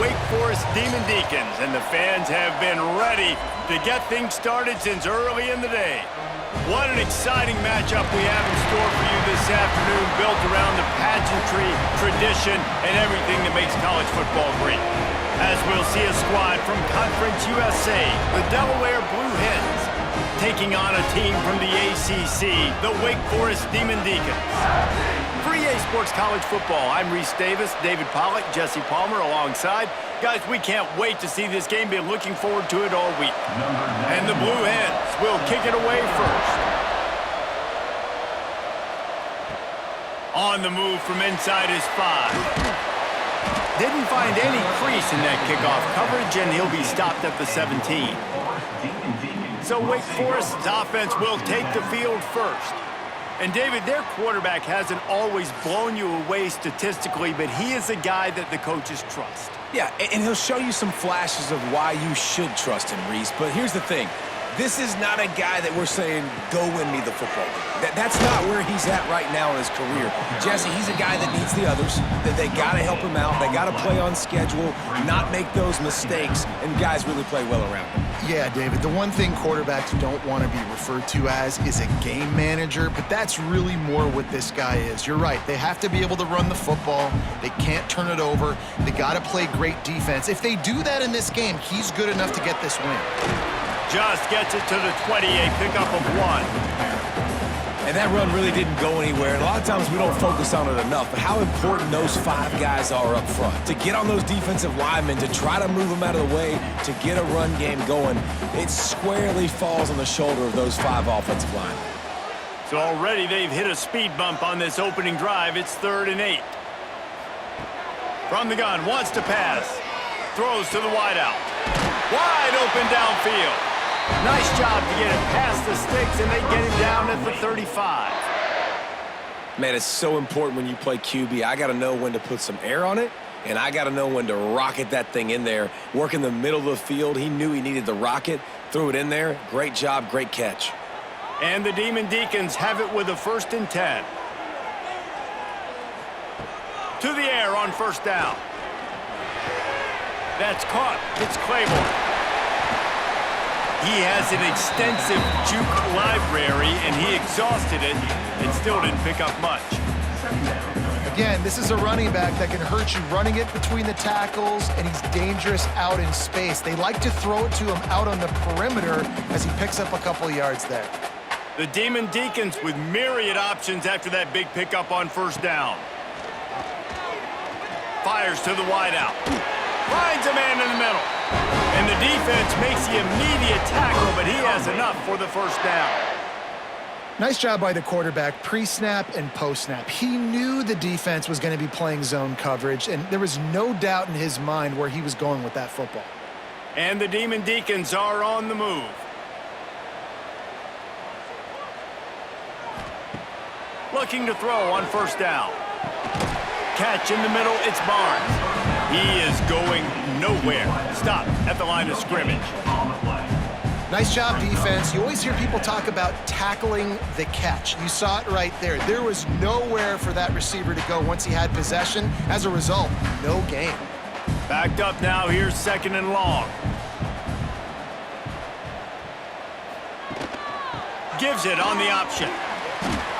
Wake Forest Demon Deacons, and the fans have been ready to get things started since early in the day. What an exciting matchup we have in store for you this afternoon, built around the pageantry, tradition, and everything that makes college football great. As we'll see a squad from Conference USA, the Delaware Blue Hens, taking on a team from the ACC, the Wake Forest Demon Deacons. For EA Sports College Football, I'm Reese Davis, David Pollack, Jesse Palmer alongside. Guys, we can't wait to see this game. Been looking forward to it all week. And the Blue Hens will kick it away first. On the move from inside his 5. Didn't find any crease in that kickoff coverage, and he'll be stopped at the 17. So Wake Forest's offense will take the field first. And David, their quarterback hasn't always blown you away statistically, but he is a guy that the coaches trust. Yeah, and he'll show you some flashes of why you should trust him, Reese. But here's the thing. This is not a guy that we're saying, go win me the football game. That's not where he's at right now in his career. Jesse, he's a guy that needs the others, that they got to help him out. They got to play on schedule, not make those mistakes, and guys really play well around him. Yeah, David, the one thing quarterbacks don't want to be referred to as is a game manager, but that's really more what this guy is. You're right. They have to be able to run the football. They can't turn it over. They got to play great defense. If they do that in this game, he's good enough to get this win. Just gets it to the 20, a pickup of 1. And that run really didn't go anywhere. And a lot of times we don't focus on it enough, but how important those 5 guys are up front. To get on those defensive linemen, to try to move them out of the way, to get a run game going, it squarely falls on the shoulder of those 5 offensive linemen. So already they've hit a speed bump on this opening drive. It's 3rd and 8. From the gun, wants to pass. Throws to the wideout. Wide open downfield. Nice job to get it past the sticks, and they get him down at the 35. Man, it's so important when you play QB. I got to know when to put some air on it, and I got to know when to rocket that thing in there. Work in the middle of the field. He knew he needed the rocket. Threw it in there. Great job, great catch. And the Demon Deacons have it with a 1st and 10. To the air on 1st down. That's caught. It's Claiborne. He has an extensive juke library, and he exhausted it and still didn't pick up much. Again, this is a running back that can hurt you running it between the tackles, and he's dangerous out in space. They like to throw it to him out on the perimeter as he picks up a couple of yards there. The Demon Deacons with myriad options after that big pickup on 1st down. Fires to the wideout. Finds a man in the middle. And the defense makes the immediate tackle, but he has enough for the 1st down. Nice job by the quarterback, pre-snap and post-snap. He knew the defense was going to be playing zone coverage, and there was no doubt in his mind where he was going with that football. And the Demon Deacons are on the move. Looking to throw on 1st down. Catch in the middle, it's Barnes. He is going nowhere. Stop at the line of scrimmage. Nice job, defense. You always hear people talk about tackling the catch. You saw it right there. There was nowhere for that receiver to go once he had possession. As a result, no gain. Backed up now. Here's 2nd and long. Gives it on the option.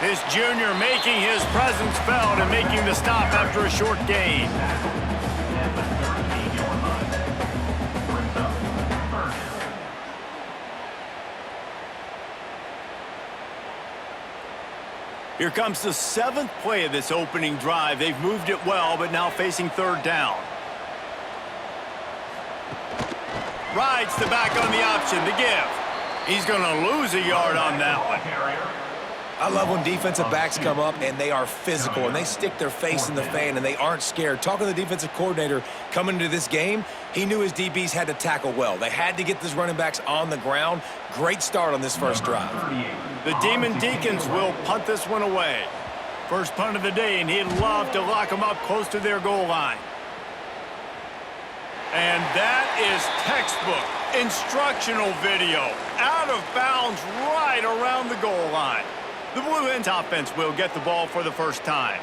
This junior making his presence felt and making the stop after a short gain. Here comes the 7th play of this opening drive. They've moved it well, but now facing 3rd down. Rides the back on the option to give. He's going to lose a yard on that one. I love when defensive backs come up and they are physical and they stick their face in the fan and they aren't scared. Talking to the defensive coordinator coming into this game, he knew his DBs had to tackle well. They had to get these running backs on the ground. Great start on this 1st drive. The Demon Deacons will punt this one away. First punt of the day, and he'd love to lock them up close to their goal line. And that is textbook instructional video. Out of bounds right around the goal line. The Blue Hens offense will get the ball for the 1st time.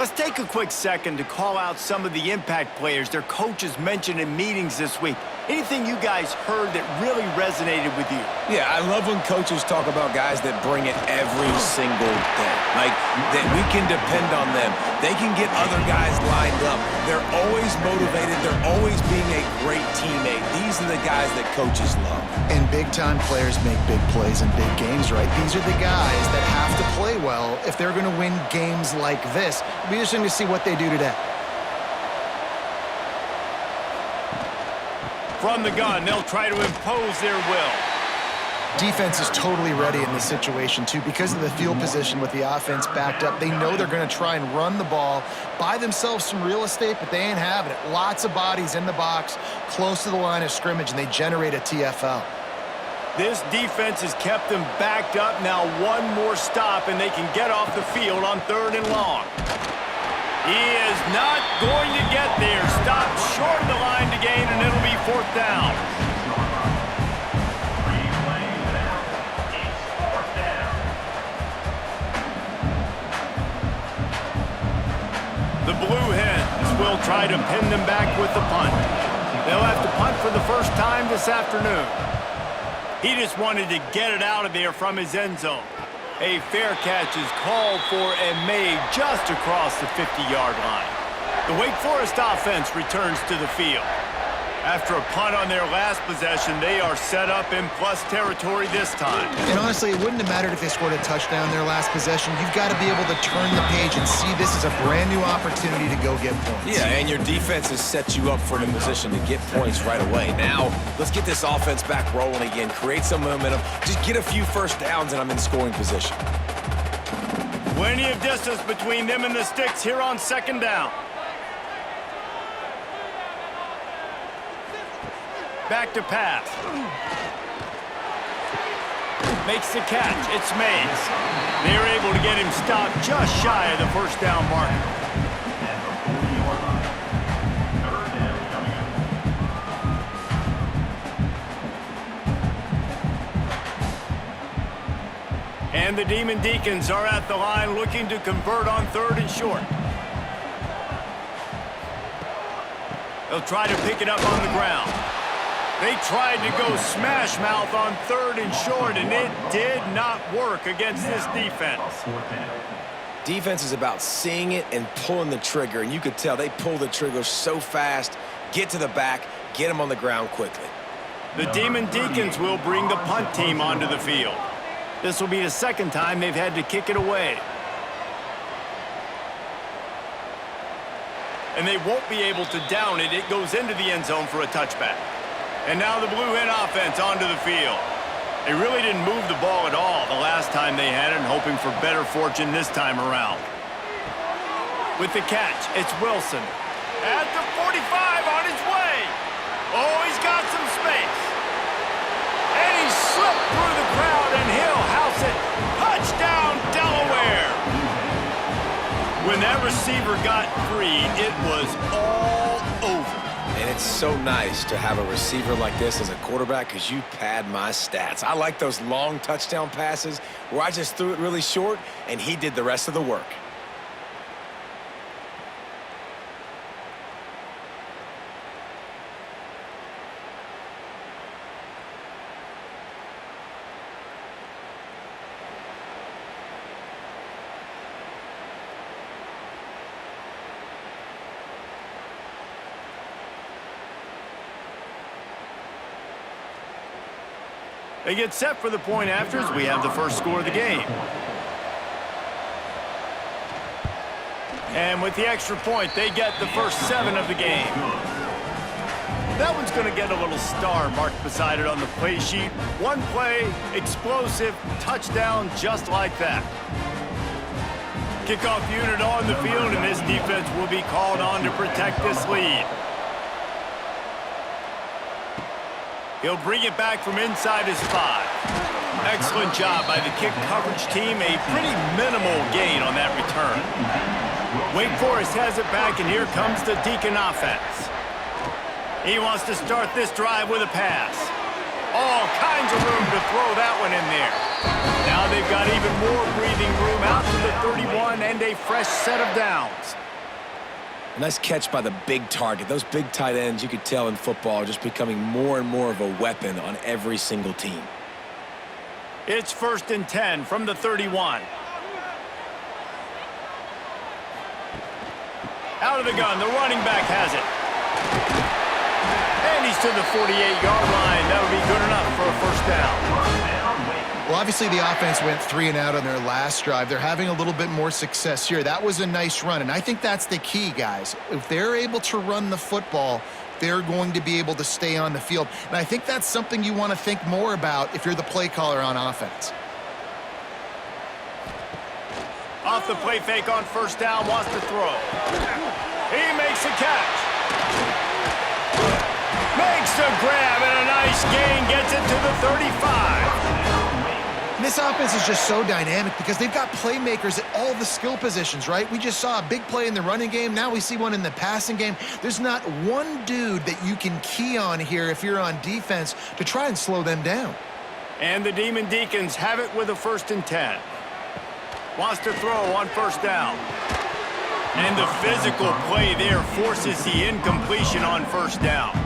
Let's take a quick second to call out some of the impact players their coaches mentioned in meetings this week. Anything you guys heard that really resonated with you? Yeah, I love when coaches talk about guys that bring it every single day. Like, that we can depend on them. They can get other guys lined up. They're always motivated. They're always being a great teammate. These are the guys that coaches love. And big-time players make big plays in big games, right? These are the guys that have to play well if they're going to win games like this. It'll be interesting to see what they do today. From the gun, they'll try to impose their will. Defense is totally ready in this situation, too. Because of the field position with the offense backed up, they know they're going to try and run the ball, buy themselves some real estate, but they ain't having it. Lots of bodies in the box, close to the line of scrimmage, and they generate a TFL. This defense has kept them backed up. Now one more stop, and they can get off the field on 3rd and long. He is not going to get there. Stopped short of the line to gain, and it'll be 4th down. The Blue Hens will try to pin them back with the punt. They'll have to punt for the first time this afternoon. He just wanted to get it out of there from his end zone. A fair catch is called for and made just across the 50-yard line. The Wake Forest offense returns to the field. After a punt on their last possession, they are set up in plus territory this time. And honestly, it wouldn't have mattered if they scored a touchdown their last possession. You've got to be able to turn the page and see this as a brand new opportunity to go get points. Yeah, and your defense has set you up for the position to get points right away. Now, let's get this offense back rolling again, create some momentum, just get a few first downs, and I'm in scoring position. Plenty of distance between them and the sticks here on 2nd down. Back to pass. Makes the catch. It's Mays. They're able to get him stopped just shy of the 1st down mark. And the Demon Deacons are at the line looking to convert on 3rd and short. They'll try to pick it up on the ground. They tried to go smash mouth on 3rd and short, and it did not work against this defense. Defense is about seeing it and pulling the trigger, and you could tell they pull the trigger so fast, get to the back, get them on the ground quickly. The Demon Deacons will bring the punt team onto the field. This will be the 2nd time they've had to kick it away. And they won't be able to down it. It goes into the end zone for a touchback. And now the Blue Hen offense onto the field. They really didn't move the ball at all the last time they had it, and hoping for better fortune this time around. With the catch, it's Wilson. At the 45 on his way. Oh, he's got some space. And he slipped through the crowd, and he'll house it. Touchdown, Delaware. When that receiver got free, it was all over. And it's so nice to have a receiver like this as a quarterback because you pad my stats. I like those long touchdown passes where I just threw it really short and he did the rest of the work. They get set for the point after as we have the first score of the game. And with the extra point, they get the first 7 of the game. That one's going to get a little star marked beside it on the play sheet. One play, explosive, touchdown, just like that. Kickoff unit on the field, and this defense will be called on to protect this lead. He'll bring it back from inside his 5. Excellent job by the kick coverage team. A pretty minimal gain on that return. Wake Forest has it back, and here comes the Deacon offense. He wants to start this drive with a pass. All kinds of room to throw that one in there. Now they've got even more breathing room out to the 31 and a fresh set of downs. Nice catch by the big target. Those big tight ends, you could tell in football, are just becoming more and more of a weapon on every single team. It's 1st and 10 from the 31. Out of the gun, the running back has it. And he's to the 48-yard line. That would be good enough for a first down. Well, obviously the offense went 3 and out on their last drive. They're having a little bit more success here. That was a nice run, and I think that's the key, guys. If they're able to run the football, they're going to be able to stay on the field. And I think that's something you want to think more about if you're the play caller on offense. Off the play fake on first down, wants to throw. He makes a catch. Makes a grab and a nice gain, gets it to the 35. This offense is just so dynamic because they've got playmakers at all the skill positions, right? We just saw a big play in the running game. Now we see one in the passing game. There's not one dude that you can key on here if you're on defense to try and slow them down. And the Demon Deacons have it with a 1st and 10. Wants to throw on first down. And the physical play there forces the incompletion on first down.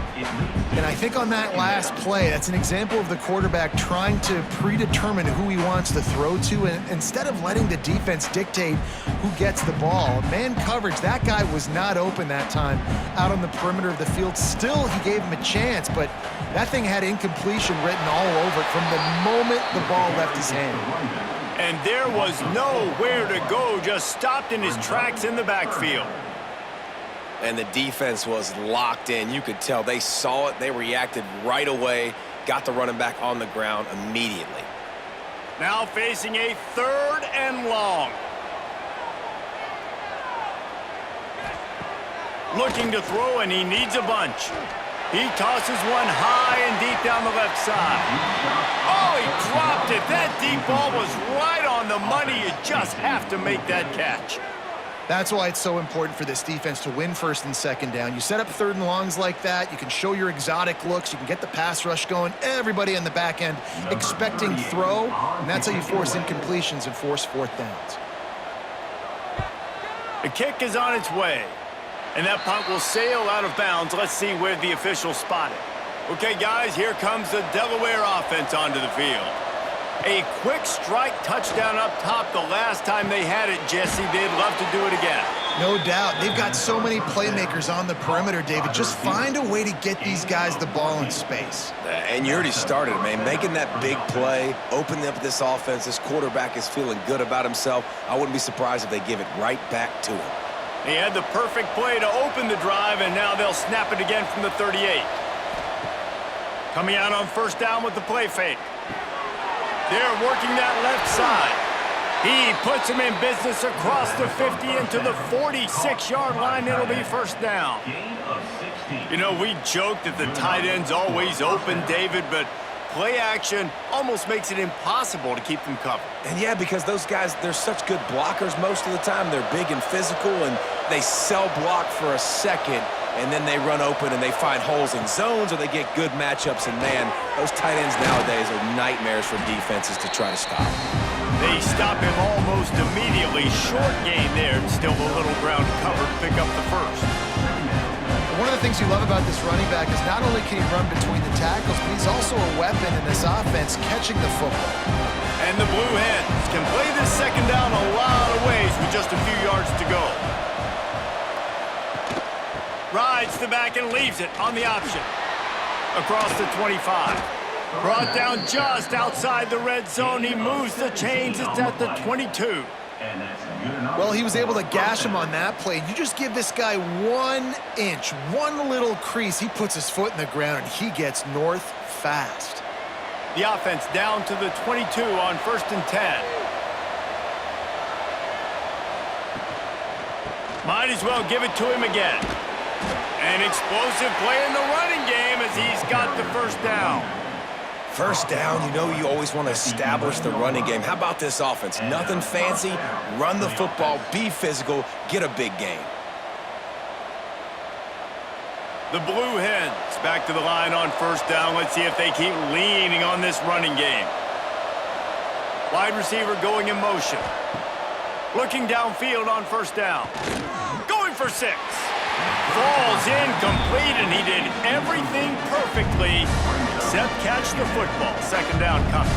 And I think on that last play, that's an example of the quarterback trying to predetermine who he wants to throw to, and instead of letting the defense dictate who gets the ball. Man coverage, that guy was not open that time out on the perimeter of the field. Still, he gave him a chance, but that thing had incompletion written all over it from the moment the ball left his hand. And there was nowhere to go, just stopped in his tracks in the backfield. And the defense was locked in. You could tell they saw it. They reacted right away, got the running back on the ground immediately. Now facing a 3rd and long. Looking to throw, and he needs a bunch. He tosses one high and deep down the left side. Oh, he dropped it. That deep ball was right on the money. You just have to make that catch. That's why it's so important for this defense to win 1st and 2nd down. You set up 3rd and longs like that, you can show your exotic looks, you can get the pass rush going, everybody on the back end expecting throw, and that's how you force incompletions and force 4th downs. The kick is on its way, and that punt will sail out of bounds. Let's see where the officials spot it. Okay, guys, here comes the Delaware offense onto the field. A quick strike touchdown up top the last time they had it, Jesse. They'd love to do it again. No doubt. They've got so many playmakers on the perimeter, David. Just find a way to get these guys the ball in space. And you already started, man. Making that big play, opening up this offense. This quarterback is feeling good about himself. I wouldn't be surprised if they give it right back to him. He had the perfect play to open the drive, and now they'll snap it again from the 38. Coming out on first down with the play fake. They're working that left side. He puts him in business across the 50 into the 46-yard line. It'll be first down. You know, we joke that the tight end's always open, David, but play action almost makes it impossible to keep them covered. And yeah, because those guys, they're such good blockers most of the time. They're big and physical, and they cell block for a second, and then they run open and they find holes in zones, or they get good matchups. And man, those tight ends nowadays are nightmares for defenses to try to stop. They stop him almost immediately. Short gain there, and still a little ground cover to pick up the first. One of the things you love about this running back is not only can he run between the tackles, but he's also a weapon in this offense catching the football. And the Blue Hens can play this second down a lot of ways with just a few yards to go. Rides the back and leaves it on the option. Across the 25. Brought down just outside the red zone. He moves the chains. It's at the 22. Well, he was able to gash him on that play. You just give this guy 1 inch, one little crease. He puts his foot in the ground, and he gets north fast. The offense down to the 22 on 1st and 10. Might as well give it to him again. An explosive play in the running game as he's got the first down. First down, you know you always want to establish the running game. How about this offense? Nothing fancy. Run the football, be physical, get a big gain. The Blue Hens back to the line on first down. Let's see if they keep leaning on this running game. Wide receiver going in motion. Looking downfield on first down. Going for 6. Falls incomplete, and he did everything perfectly except catch the football. Second down coming.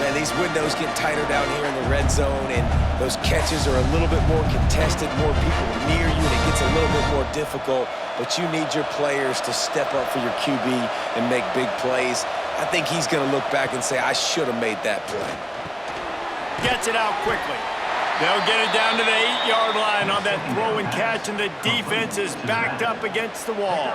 Man, these windows get tighter down here in the red zone, and those catches are a little bit more contested, more people near you, and it gets a little bit more difficult. But you need your players to step up for your QB and make big plays. I think he's going to look back and say, I should have made that play. Gets it out quickly. They'll get it down to the 8-yard line on that throw and catch, and the defense is backed up against the wall.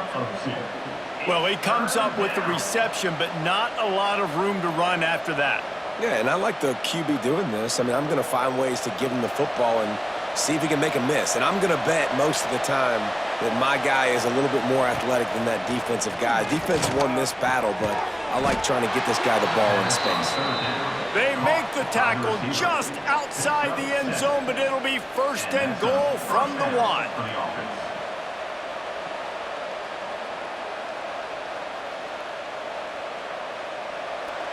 Well, he comes up with the reception, but not a lot of room to run after that. Yeah, and I like the QB doing this. I mean, I'm going to find ways to give him the football and see if he can make a miss. And I'm going to bet most of the time that my guy is a little bit more athletic than that defensive guy. Defense won this battle, but I like trying to get this guy the ball in space. They make the tackle just outside the end zone, but it'll be first and goal from the 1.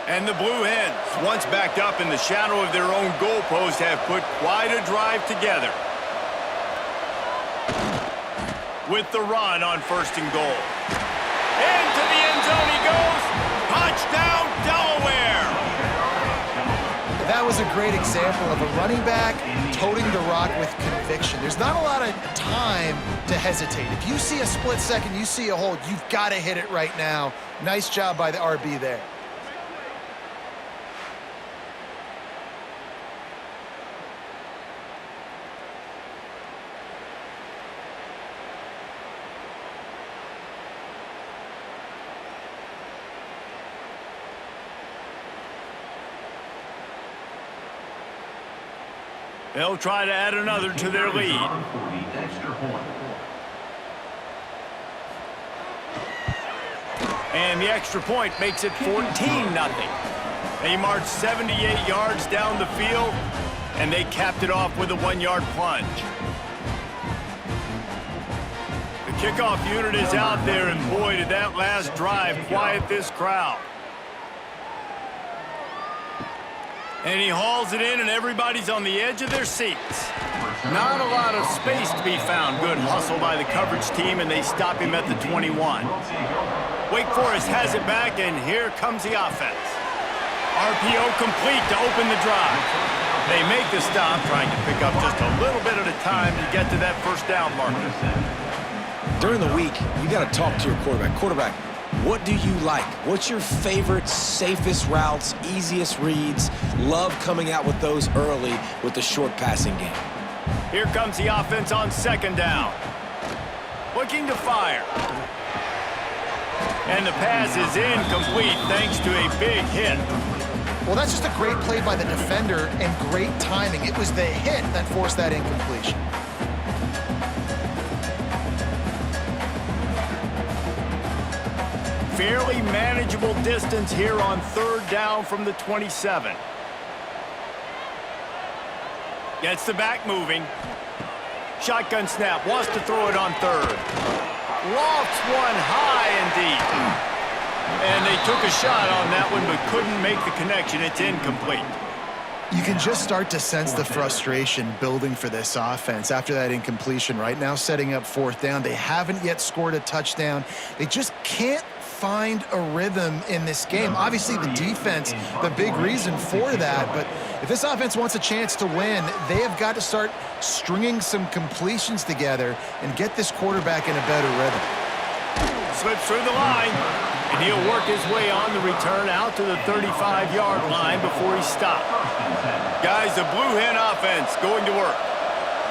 And the Blue Hens, once backed up in the shadow of their own goalpost, have put quite a drive together. With the run on first and goal. Into the end zone he goes. Touchdown, Delaware! That was a great example of a running back toting the rock with conviction. There's not a lot of time to hesitate. If you see a split second, you see a hold, you've got to hit it right now. Nice job by the RB there. They'll try to add another to their lead. And the extra point makes it 14-0. They marched 78 yards down the field, and they capped it off with a 1-yard plunge. The kickoff unit is out there, and boy, did that last drive quiet this crowd. And he hauls it in, and everybody's on the edge of their seats. Not a lot of space to be found. Good hustle by the coverage team, and they stop him at the 21. Wake Forest has it back, and here comes the offense. RPO complete to open the drive. They make the stop, trying to pick up just a little bit at a time to get to that first down marker. During the week, you got to talk to your quarterback. Quarterback, what do you like? What's your favorite, safest routes, easiest reads? Love coming out with those early with the short passing game. Here comes the offense on second down. Looking to fire. And the pass is incomplete thanks to a big hit. Well, that's just a great play by the defender and great timing. It was the hit that forced that incompletion. Fairly manageable distance here on third down from the 27. Gets the back moving. Shotgun snap, wants to throw it on third. Lofts one high and deep. And they took a shot on that one but couldn't make the connection. It's incomplete. You can just start to sense the frustration building for this offense after that incompletion. Right now setting up fourth down. They haven't yet scored a touchdown. They just can't find a rhythm in this game. Obviously the defense, the big reason for that, but if this offense wants a chance to win, they have got to start stringing some completions together and get this quarterback in a better rhythm. Slips through the line, and he'll work his way on the return out to the 35-yard line before he stopped. Guys, the Blue Hen offense going to work.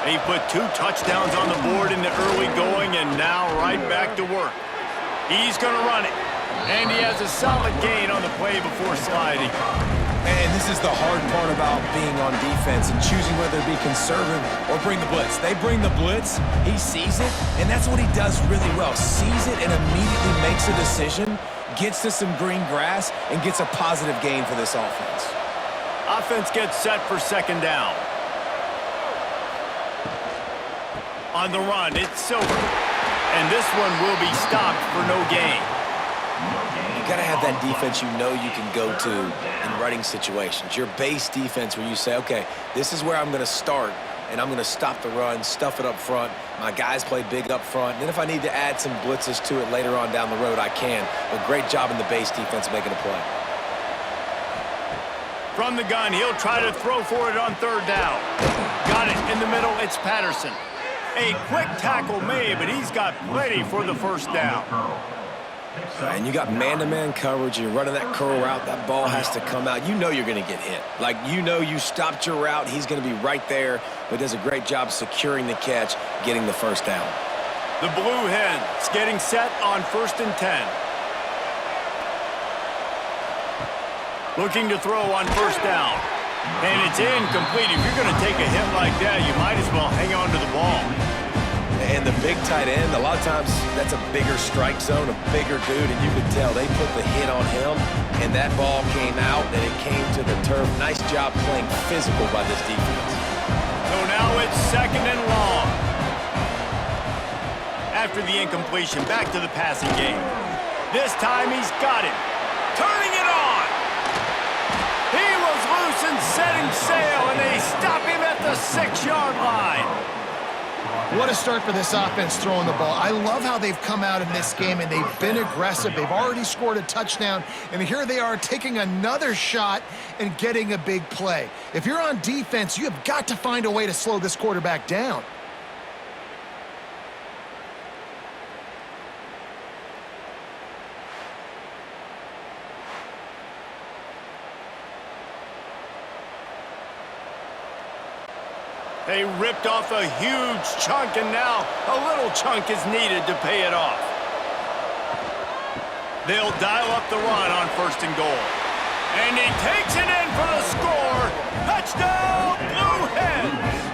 They put 2 touchdowns on the board in the early going, and now right back to work. He's going to run it, and he has a solid gain on the play before sliding. And this is the hard part about being on defense and choosing whether to be conservative or bring the blitz. They bring the blitz, he sees it, and that's what he does really well. Sees it and immediately makes a decision, gets to some green grass, and gets a positive gain for this offense. Offense gets set for second down. On the run, it's Silver. And this one will be stopped for no gain. You've got to have that defense you know you can go to in running situations. Your base defense where you say, okay, this is where I'm going to start, and I'm going to stop the run, stuff it up front. My guys play big up front. Then if I need to add some blitzes to it later on down the road, I can. But great job in the base defense making a play. From the gun, he'll try to throw for it on third down. Got it in the middle, it's Patterson. A quick tackle made, but he's got plenty for the first down. And you got man-to-man coverage. You're running that curl route. That ball has to come out. You know you're going to get hit. Like, you know you stopped your route. He's going to be right there, but does a great job securing the catch, getting the first down. The Blue Hens getting set on 1st and 10. Looking to throw on first down. And it's incomplete. If you're going to take a hit like that, you might as well hang on to the ball. And the big tight end, a lot of times that's a bigger strike zone, a bigger dude, and you could tell they put the hit on him, and that ball came out, and it came to the turf. Nice job playing physical by this defense. So now it's 2nd and long. After the incompletion, back to the passing game. This time he's got it. Turning it on. He was loose and setting sail, and they stop him at the 6-yard line. What a start for this offense throwing the ball. I love how they've come out in this game, and they've been aggressive. They've already scored a touchdown, and here they are taking another shot and getting a big play. If you're on defense, you have got to find a way to slow this quarterback down. They ripped off a huge chunk, and now a little chunk is needed to pay it off. They'll dial up the run on 1st and goal. And he takes it in for the score. Touchdown, Blue Hens!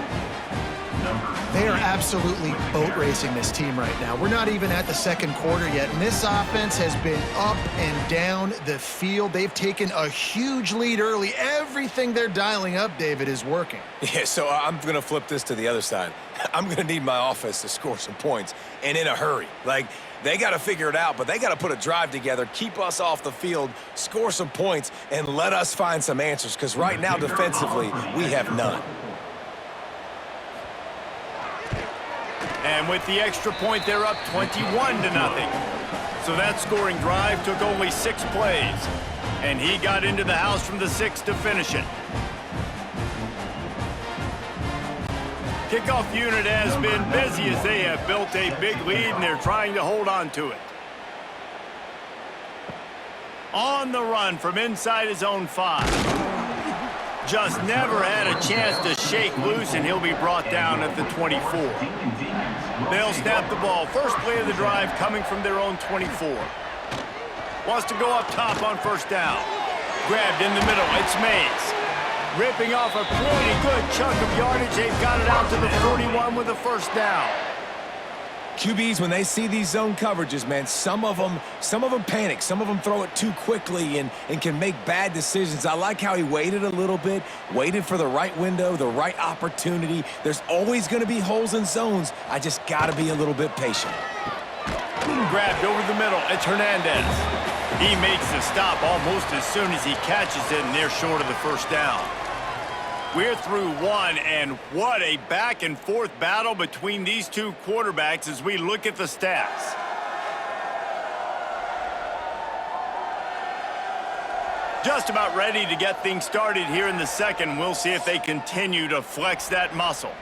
They are absolutely boat racing this team right now. We're not even at the 2nd quarter yet, and this offense has been up and down the field. They've taken a huge lead early. Everything they're dialing up, David, is working. Yeah, so I'm going to flip this to the other side. I'm going to need my offense to score some points, and in a hurry. Like, they got to figure it out, but they got to put a drive together, keep us off the field, score some points, and let us find some answers, because right now, defensively, we have none. And with the extra point, they're up 21-0. So that scoring drive took only 6 plays. And he got into the house from the 6 to finish it. Kickoff unit has been busy as they have built a big lead, and they're trying to hold on to it. On the run from inside his own 5. Just never had a chance to shake loose, and he'll be brought down at the 24. They'll snap the ball. First play of the drive coming from their own 24. Wants to go up top on 1st down. Grabbed in the middle. It's Mays. Ripping off a pretty good chunk of yardage. They've got it out to the 41 with a 1st down. QBs, when they see these zone coverages, man, some of them panic. Some of them throw it too quickly and can make bad decisions. I like how he waited a little bit, waited for the right window, the right opportunity. There's always going to be holes in zones. I just got to be a little bit patient. Grabbed over the middle. It's Hernandez. He makes the stop almost as soon as he catches it, and they're short of the 1st down. We're through 1, and what a back-and-forth battle between these two quarterbacks as we look at the stats. Just about ready to get things started here in the 2nd. We'll see if they continue to flex that muscle.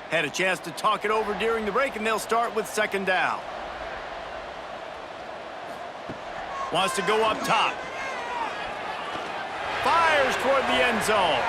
Had a chance to talk it over during the break, and they'll start with 2nd down. Wants to go up top. Fires toward the end zone.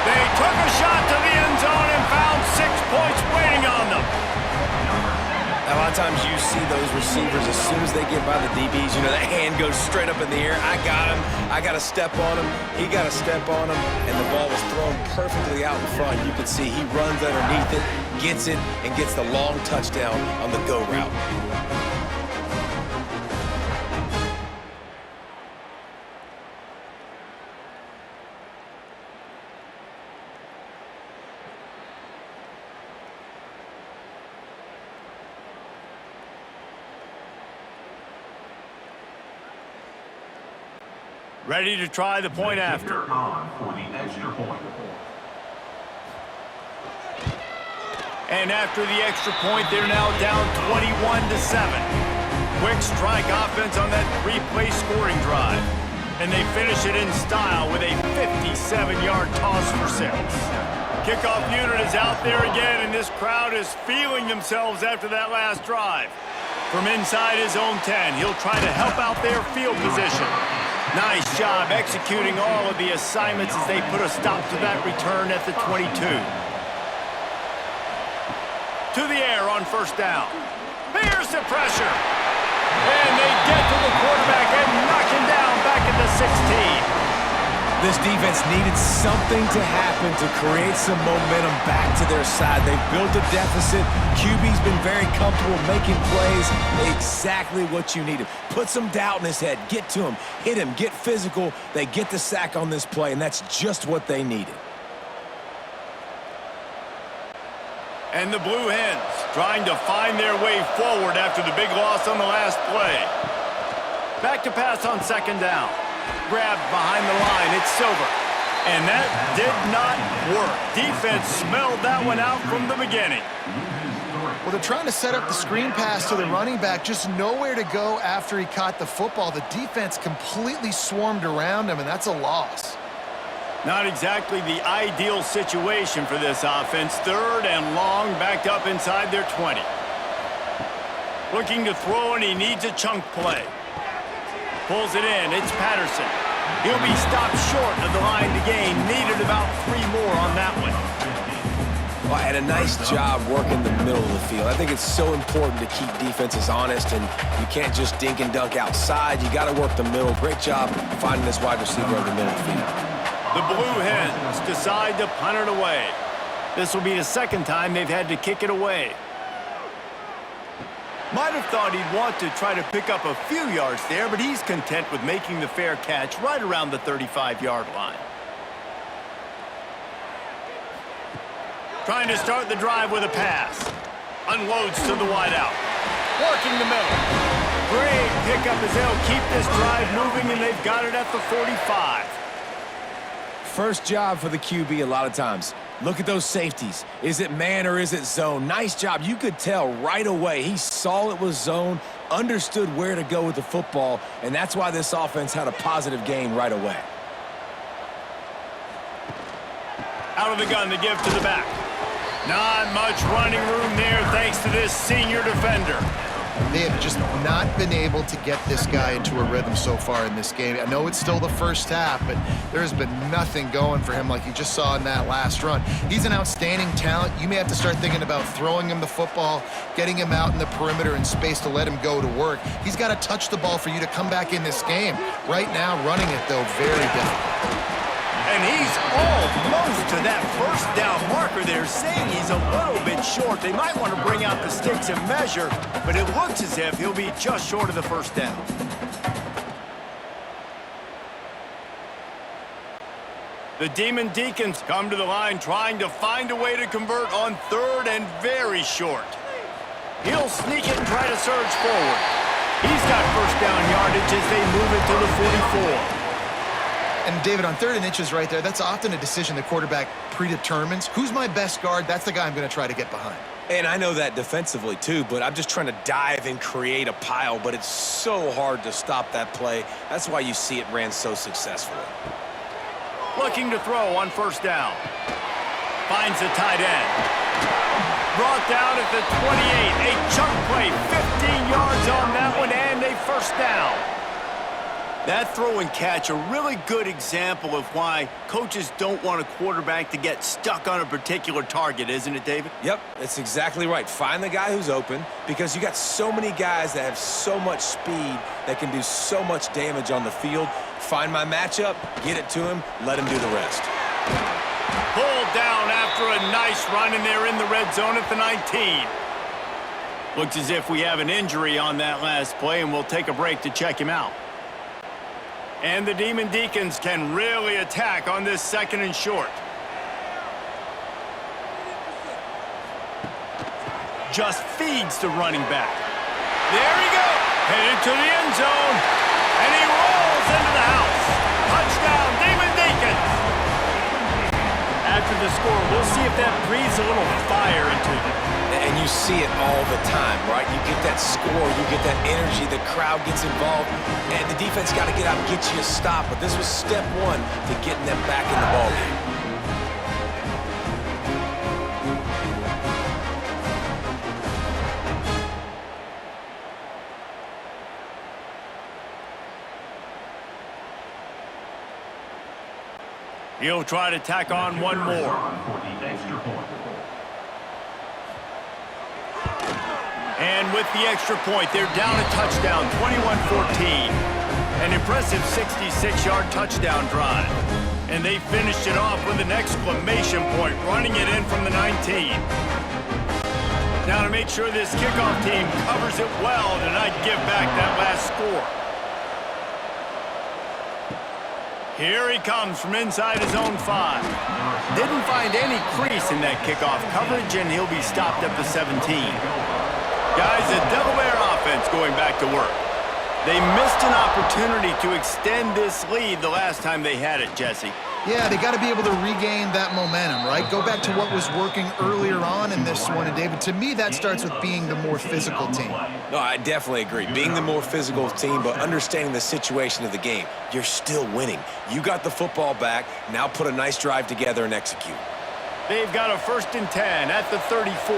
They took a shot to the end zone and found 6 points waiting on them. A lot of times you see those receivers, as soon as they get by the DBs, you know, that hand goes straight up in the air. I got him. I got to step on him. He got to step on him. And the ball was thrown perfectly out in front. You can see he runs underneath it, gets it, and gets the long touchdown on the go route. Ready to try the point after. For the extra point. And after the extra point, they're now down 21-7. Quick strike offense on that three-play scoring drive. And they finish it in style with a 57-yard toss for 6. Kickoff unit is out there again, and this crowd is feeling themselves after that last drive. From inside his own 10, he'll try to help out their field position. Nice job executing all of the assignments as they put a stop to that return at the 22. To the air on first down. Here's the pressure. And they get to the quarterback and knock him down back at the 16. This defense needed something to happen to create some momentum back to their side. They've built a deficit. QB's been very comfortable making plays. Exactly what you needed. Put some doubt in his head. Get to him. Hit him. Get physical. They get the sack on this play, and that's just what they needed. And the Blue Hens trying to find their way forward after the big loss on the last play. Back to pass on second down. Grabbed behind the line. It's Silver. And that did not work. Defense smelled that one out from the beginning. Well, they're trying to set up the screen pass to the running back. Just nowhere to go after he caught the football. The defense completely swarmed around him, and that's a loss. Not exactly the ideal situation for this offense. Third and long, backed up inside their 20. Looking to throw, and he needs a chunk play. Pulls it in. It's Patterson. He'll be stopped short of the line to gain. Needed about 3 more on that one. Well, and a nice job working the middle of the field. I think it's so important to keep defenses honest, and you can't just dink and dunk outside. You got to work the middle. Great job finding this wide receiver in the middle of the field. The Blue Hens decide to punt it away. This will be the second time they've had to kick it away. Might have thought he'd want to try to pick up a few yards there, but he's content with making the fair catch right around the 35-yard line. Trying to start the drive with a pass. Unloads to the wideout. Working the middle. Great pickup as they'll keep this drive moving, and they've got it at the 45. First job for the QB a lot of times. Look at those safeties. Is it man or is it zone? Nice job. You could tell right away. He saw it was zone, understood where to go with the football, and that's why this offense had a positive gain right away. Out of the gun to give to the back. Not much running room there thanks to this senior defender. They have just not been able to get this guy into a rhythm so far in this game. I know it's still the first half, but there's been nothing going for him like you just saw in that last run. He's an outstanding talent. You may have to start thinking about throwing him the football, getting him out in the perimeter in space to let him go to work. He's got to touch the ball for you to come back in this game. Right now, running it, though, very difficult. And he's almost to that first down marker. They're saying he's a little bit short. They might want to bring out the sticks and measure, but it looks as if he'll be just short of the first down. The Demon Deacons come to the line trying to find a way to convert on third and very short. He'll sneak it and try to surge forward. He's got first down yardage as they move it to the 44. And, David, on third and inches right there, that's often a decision the quarterback predetermines. Who's my best guard? That's the guy I'm going to try to get behind. And I know that defensively, too, but I'm just trying to dive and create a pile, but it's so hard to stop that play. That's why you see it ran so successfully. Looking to throw on first down. Finds the tight end. Brought down at the 28. A chunk play, 15 yards on that one, and a first down. That throw and catch, a really good example of why coaches don't want a quarterback to get stuck on a particular target, isn't it, David? Yep, that's exactly right. Find the guy who's open, because you got so many guys that have so much speed that can do so much damage on the field. Find my matchup, get it to him, let him do the rest. Pulled down after a nice run, and they're in the red zone at the 19. Looks as if we have an injury on that last play, and we'll take a break to check him out. And the Demon Deacons can really attack on this second and short. Just feeds the running back. There he goes. Headed to the end zone. And he rolls into the house. after the score. We'll see if that breathes a little fire into them. And you see it all the time, right? You get that score, you get that energy, the crowd gets involved, and the defense got to get out and get you a stop. But this was step one to getting them back in the ballgame. He'll try to tack on one more. And with the extra point, they're down a touchdown, 21-14. An impressive 66-yard touchdown drive. And they finished it off with an exclamation point, running it in from the 19. Now to make sure this kickoff team covers it well to not give back that last score. Here he comes from inside his own 5. Didn't find any crease in that kickoff coverage, and he'll be stopped at the 17. Guys, the Delaware offense going back to work. They missed an opportunity to extend this lead the last time they had it, Jesse. Yeah, they got to be able to regain that momentum, right? Go back to what was working earlier on in this one. And, David, to me, that starts with being the more physical team. No, I definitely agree. Being the more physical team, but understanding the situation of the game. You're still winning. You got the football back. Now put a nice drive together and execute. They've got a 1st and 10 at the 34.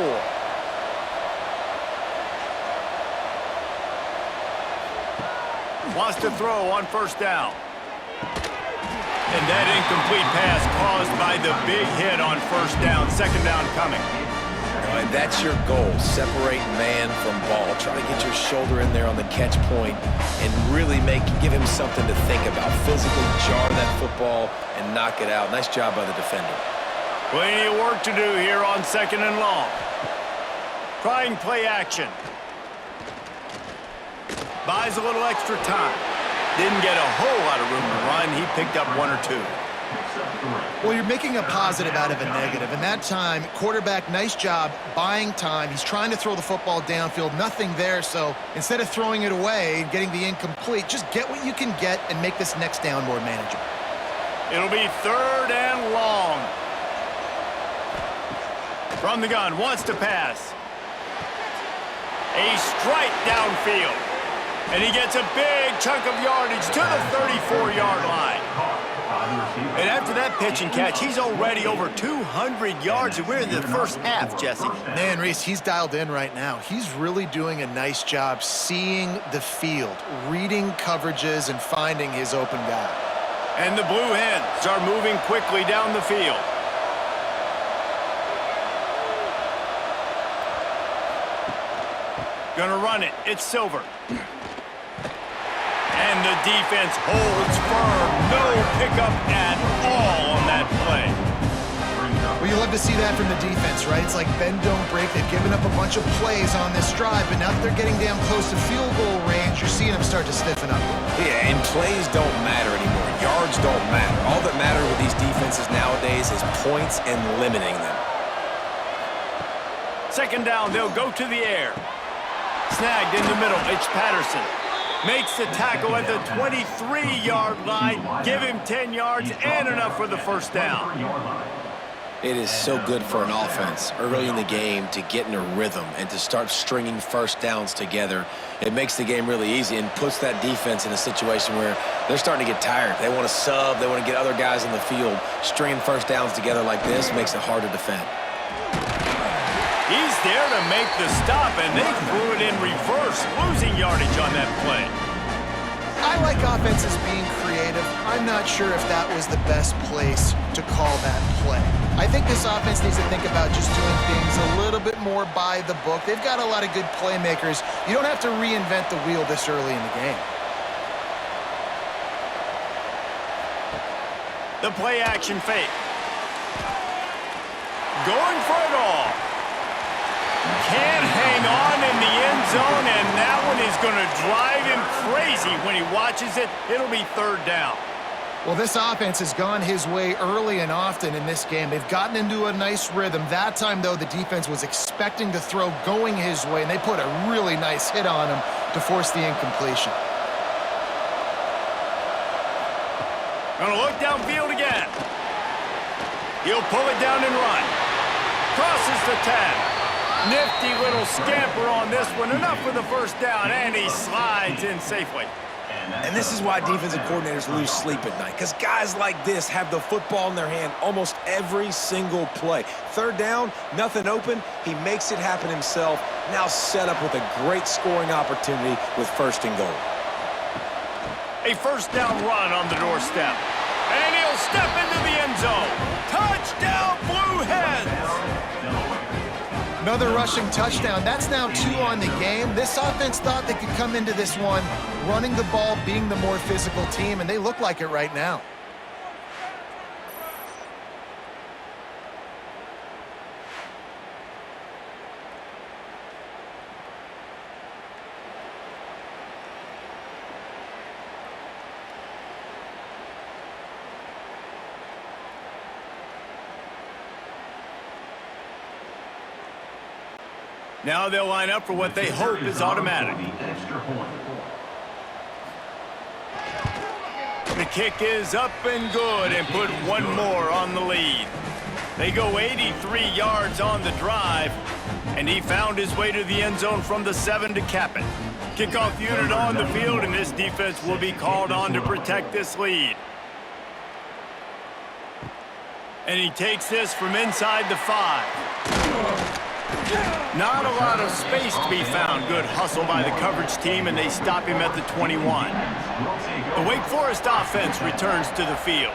Wants to throw on 1st down. And that incomplete pass caused by the big hit on 1st down. 2nd down coming. And that's your goal. Separate man from ball. Try to get your shoulder in there on the catch point and really give him something to think about. Physically jar that football and knock it out. Nice job by the defender. Plenty of work to do here on 2nd and long. Trying play action. Buys a little extra time. Didn't get a whole lot of room to run. He picked up 1 or 2. Well, you're making a positive out of a negative. And that time, quarterback, nice job buying time. He's trying to throw the football downfield. Nothing there. So instead of throwing it away and getting the incomplete, just get what you can get and make this next down more manageable. It'll be 3rd and long. From the gun, wants to pass. A strike downfield. And he gets a big chunk of yardage to the 34-yard line. And after that pitch and catch, he's already over 200 yards, and we're in the first half, Jesse. Man, Reese, he's dialed in right now. He's really doing a nice job seeing the field, reading coverages, and finding his open guy. And the Blue Hens are moving quickly down the field. Gonna run it. It's Silver. And the defense holds firm. No pickup at all on that play. Well, you love to see that from the defense, right? It's like bend, don't break. They've given up a bunch of plays on this drive, but now that they're getting damn close to field goal range, you're seeing them start to stiffen up. Yeah, and plays don't matter anymore. Yards don't matter. All that matters with these defenses nowadays is points and limiting them. 2nd down, they'll go to the air. Snagged in the middle, it's Patterson. Makes the tackle at the 23-yard line. Give him 10 yards and enough for the 1st down. It is so good for an offense early in the game to get in a rhythm and to start stringing 1st downs together. It makes the game really easy and puts that defense in a situation where they're starting to get tired. They want to sub. They want to get other guys in the field. Stringing 1st downs together like this makes it hard to defend. He's there to make the stop, and they threw it in reverse, losing yardage on that play. I like offenses being creative. I'm not sure if that was the best place to call that play. I think this offense needs to think about just doing things a little bit more by the book. They've got a lot of good playmakers. You don't have to reinvent the wheel this early in the game. The play action fake. Going for it all. Can't hang on in the end zone, and that one is going to drive him crazy when he watches it. It'll be 3rd down. Well, this offense has gone his way early and often in this game. They've gotten into a nice rhythm. That time, though, the defense was expecting to throw going his way, and they put a really nice hit on him to force the incompletion. Gonna look downfield again. He'll pull it down and run. Crosses the 10. Nifty little scamper on this one. Enough for the first down, and he slides in safely. And this is why defensive coordinators lose sleep at night, because guys like this have the football in their hand almost every single play. Third down, nothing open. He makes it happen himself. Now set up with a great scoring opportunity with 1st and goal. A first down run on the doorstep. And he'll step into the end zone. Touchdown, Blue Hens! Another rushing touchdown. That's now 2 on the game. This offense thought they could come into this one running the ball, being the more physical team, and they look like it right now. Now they'll line up for what they hope is automatic. The kick is up and good and put one more on the lead. They go 83 yards on the drive, and he found his way to the end zone from the 7 to cap it. Kickoff unit on the field, and this defense will be called on to protect this lead. And he takes this from inside the 5. Not a lot of space to be found. Good hustle by the coverage team, and they stop him at the 21. The Wake Forest offense returns to the field.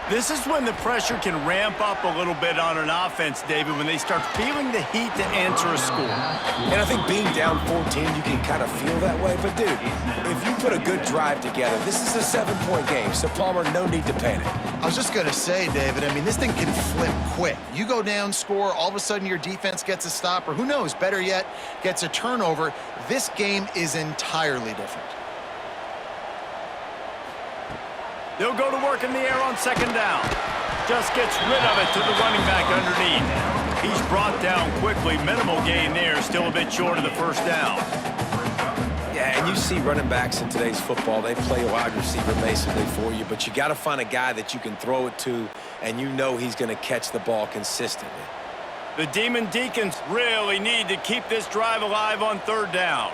This is when the pressure can ramp up a little bit on an offense, David, when they start feeling the heat to answer a score. And I think being down 14, you can kind of feel that way. But, dude, if you put a good drive together, this is a 7-point game. So, Palmer, no need to panic. I was just going to say, David, I mean, this thing can flip quick. You go down, score, all of a sudden your defense gets a stop, or who knows, better yet, gets a turnover. This game is entirely different. They'll go to work in the air on 2nd down. Just gets rid of it to the running back underneath. He's brought down quickly. Minimal gain there, still a bit short of the 1st down. Yeah, and you see running backs in today's football, they play wide receiver basically for you, but you got to find a guy that you can throw it to, and you know he's going to catch the ball consistently. The Demon Deacons really need to keep this drive alive on 3rd down.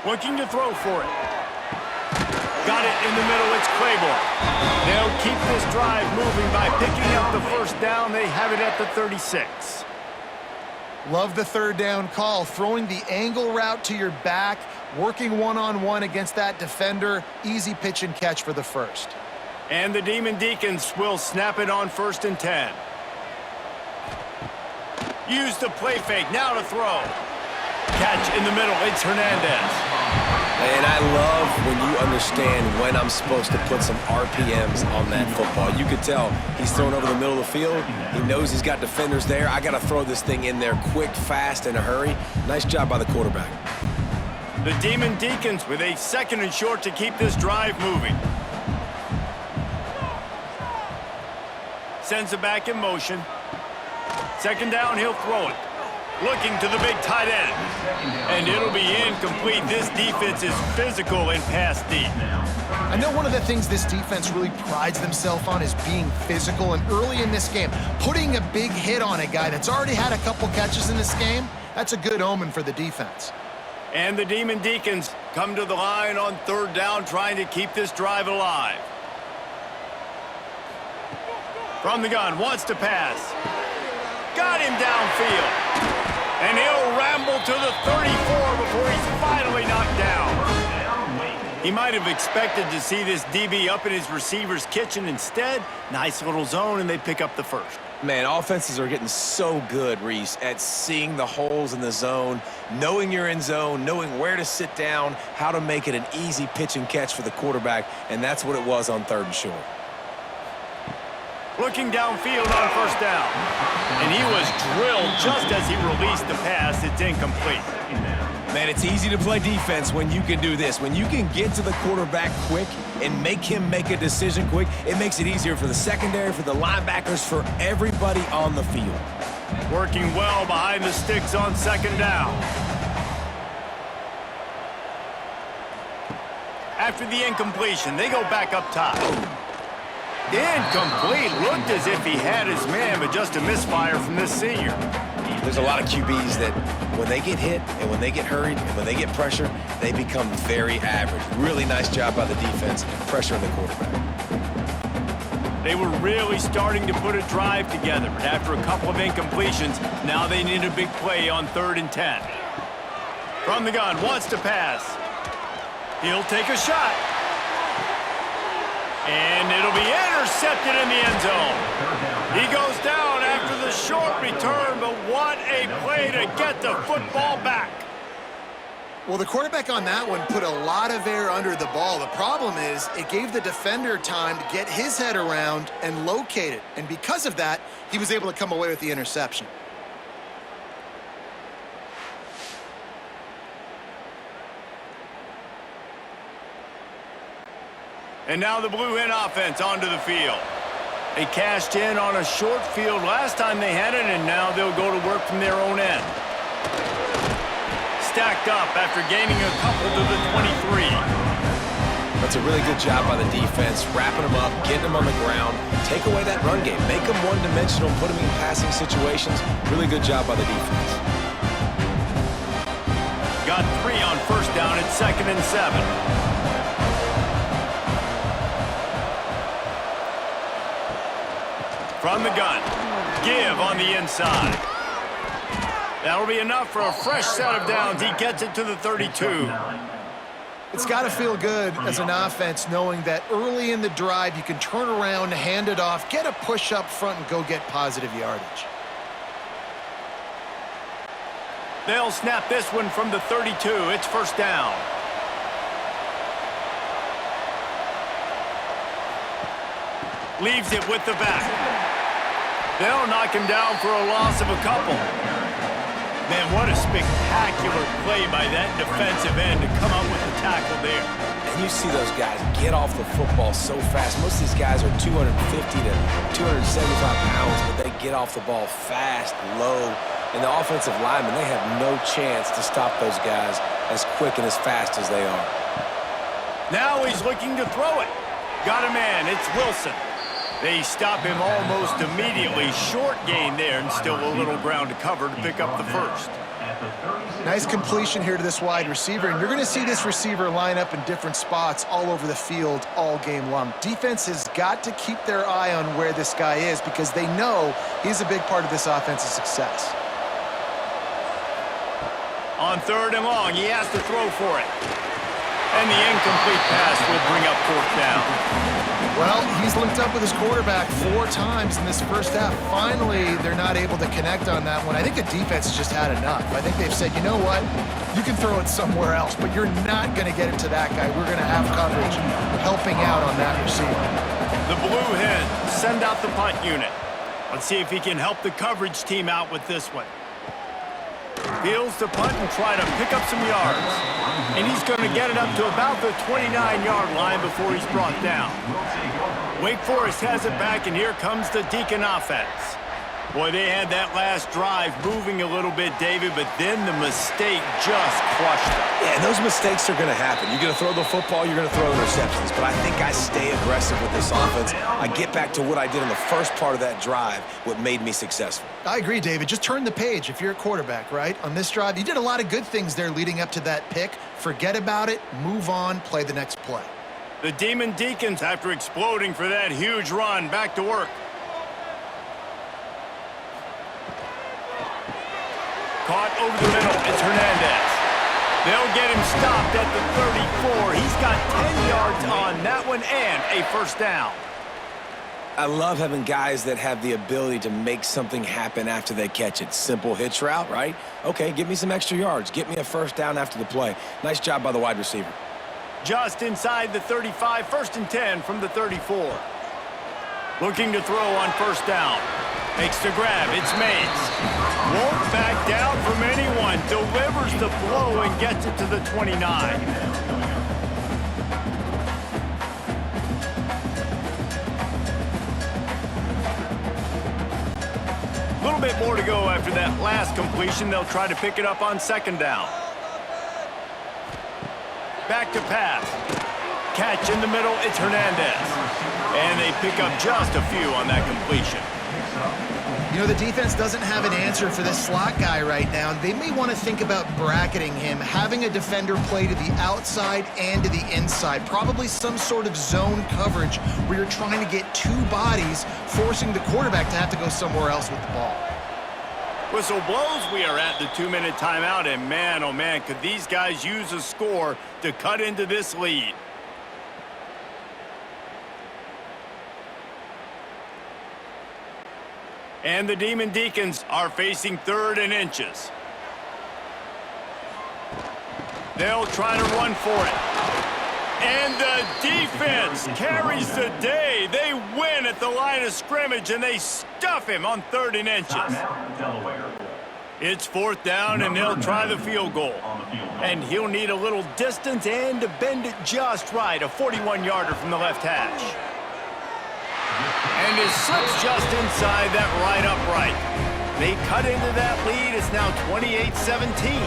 Looking to throw for it. Got it in the middle, it's Claiborne. They'll keep this drive moving by picking up the 1st down. They have it at the 36. Love the 3rd down call, throwing the angle route to your back, working one-on-one against that defender. Easy pitch and catch for the 1st. And the Demon Deacons will snap it on 1st and 10. Use the play fake, now to throw. Catch in the middle, it's Hernandez. And I love when you understand when I'm supposed to put some RPMs on that football. You could tell he's thrown over the middle of the field. He knows he's got defenders there. I got to throw this thing in there quick, fast, in a hurry. Nice job by the quarterback. The Demon Deacons with a 2nd and short to keep this drive moving. Sends it back in motion. 2nd down, he'll throw it. Looking to the big tight end. And it'll be incomplete. This defense is physical and pass deep. I know one of the things this defense really prides themselves on is being physical, and early in this game, putting a big hit on a guy that's already had a couple catches in this game, that's a good omen for the defense. And the Demon Deacons come to the line on 3rd down, trying to keep this drive alive. From the gun, wants to pass. Got him downfield. And he'll ramble to the 34 before he's finally knocked down. He might have expected to see this DB up in his receiver's kitchen. Instead, nice little zone, and they pick up the 1st. Man, offenses are getting so good, Reese, at seeing the holes in the zone, knowing you're in zone, knowing where to sit down, how to make it an easy pitch and catch for the quarterback, and that's what it was on 3rd and short. Looking downfield on 1st down. And he was drilled just as he released the pass. It's incomplete. Man, it's easy to play defense when you can do this. When you can get to the quarterback quick and make him make a decision quick, it makes it easier for the secondary, for the linebackers, for everybody on the field. Working well behind the sticks on 2nd down. After the incompletion, they go back up top. Incomplete. Looked as if he had his man, but just a misfire from this senior. There's a lot of QBs that when they get hit and when they get hurried and when they get pressure, they become very average. Really nice job by the defense, pressuring the quarterback. They were really starting to put a drive together, but after a couple of incompletions, now they need a big play on 3rd and 10. From the gun, wants to pass. He'll take a shot. And it'll be intercepted in the end zone. He goes down after the short return, but what a play to get the football back. Well, the quarterback on that one put a lot of air under the ball. The problem is it gave the defender time to get his head around and locate it. And because of that, he was able to come away with the interception. And now the Blue Hen offense onto the field. They cashed in on a short field last time they had it, and now they'll go to work from their own end. Stacked up after gaining a couple to the 23. That's a really good job by the defense, wrapping them up, getting them on the ground, take away that run game, make them one-dimensional, put them in passing situations. Really good job by the defense. Got 3 on 1st down at 2nd and 7. From the gun, give on the inside. That'll be enough for a fresh set of downs. He gets it to the 32. It's got to feel good as an offense knowing that early in the drive you can turn around, hand it off, get a push up front, and go get positive yardage. They'll snap this one from the 32. It's 1st down. Leaves it with the back. They'll knock him down for a loss of a couple. Man, what a spectacular play by that defensive end to come up with the tackle there. And you see those guys get off the football so fast. Most of these guys are 250 to 275 pounds, but they get off the ball fast, low. And the offensive linemen, they have no chance to stop those guys as quick and as fast as they are. Now he's looking to throw it. Got a man. It's Wilson. They stop him almost immediately. Short gain there, and still a little ground to cover to pick up the 1st. Nice completion here to this wide receiver, and you're going to see this receiver line up in different spots all over the field all game long. Defense has got to keep their eye on where this guy is because they know he's a big part of this offense's success. On 3rd and long, he has to throw for it. And the incomplete pass will bring up 4th down. Well, he's linked up with his quarterback 4 times in this first half. Finally, they're not able to connect on that one. I think the defense has just had enough. I think they've said, you know what? You can throw it somewhere else, but you're not going to get it to that guy. We're going to have coverage helping out on that receiver. The Blue Hens send out the punt unit. Let's see if he can help the coverage team out with this one. Fields the punt and try to pick up some yards. And he's going to get it up to about the 29-yard line before he's brought down. Wake Forest has it back, and here comes the Deacon offense. Boy, they had that last drive moving a little bit, David, but then the mistake just crushed them. Yeah, and those mistakes are going to happen. You're going to throw the football, you're going to throw interceptions. But I think I stay aggressive with this offense. I get back to what I did in the first part of that drive, what made me successful. I agree, David. Just turn the page if you're a quarterback, right? On this drive, you did a lot of good things there leading up to that pick. Forget about it, move on, play the next play. The Demon Deacons, after exploding for that huge run, back to work. Caught over the middle. It's Hernandez. They'll get him stopped at the 34. He's got 10 yards on that one and a 1st down. I love having guys that have the ability to make something happen after they catch it. Simple hitch route, right? Okay, give me some extra yards. Get me a 1st down after the play. Nice job by the wide receiver. Just inside the 35, 1st and 10 from the 34. Looking to throw on 1st down. Makes the grab. It's Mays. Won't back down from anyone. Delivers the blow and gets it to the 29. A little bit more to go after that last completion. They'll try to pick it up on 2nd down. Back to pass. catch in the middle. It's Hernandez. And they pick up just a few on that completion. You know, the defense doesn't have an answer for this slot guy right now. They may want to think about bracketing him, having a defender play to the outside and to the inside. Probably some sort of zone coverage where you're trying to get two bodies, forcing the quarterback to have to go somewhere else with the ball. Whistle blows, we are at the 2-minute timeout, and man, oh man, could these guys use a score to cut into this lead. And the Demon Deacons are facing 3rd and inches. They'll try to run for it. And the defense carries the day. They win at the line of scrimmage, and they stuff him on 3rd and inches. Delaware. It's 4th down, and they'll try the field goal. And he'll need a little distance and to bend it just right. A 41-yarder from the left hash. And it slips just inside that right upright. They cut into that lead. It's now 28-17.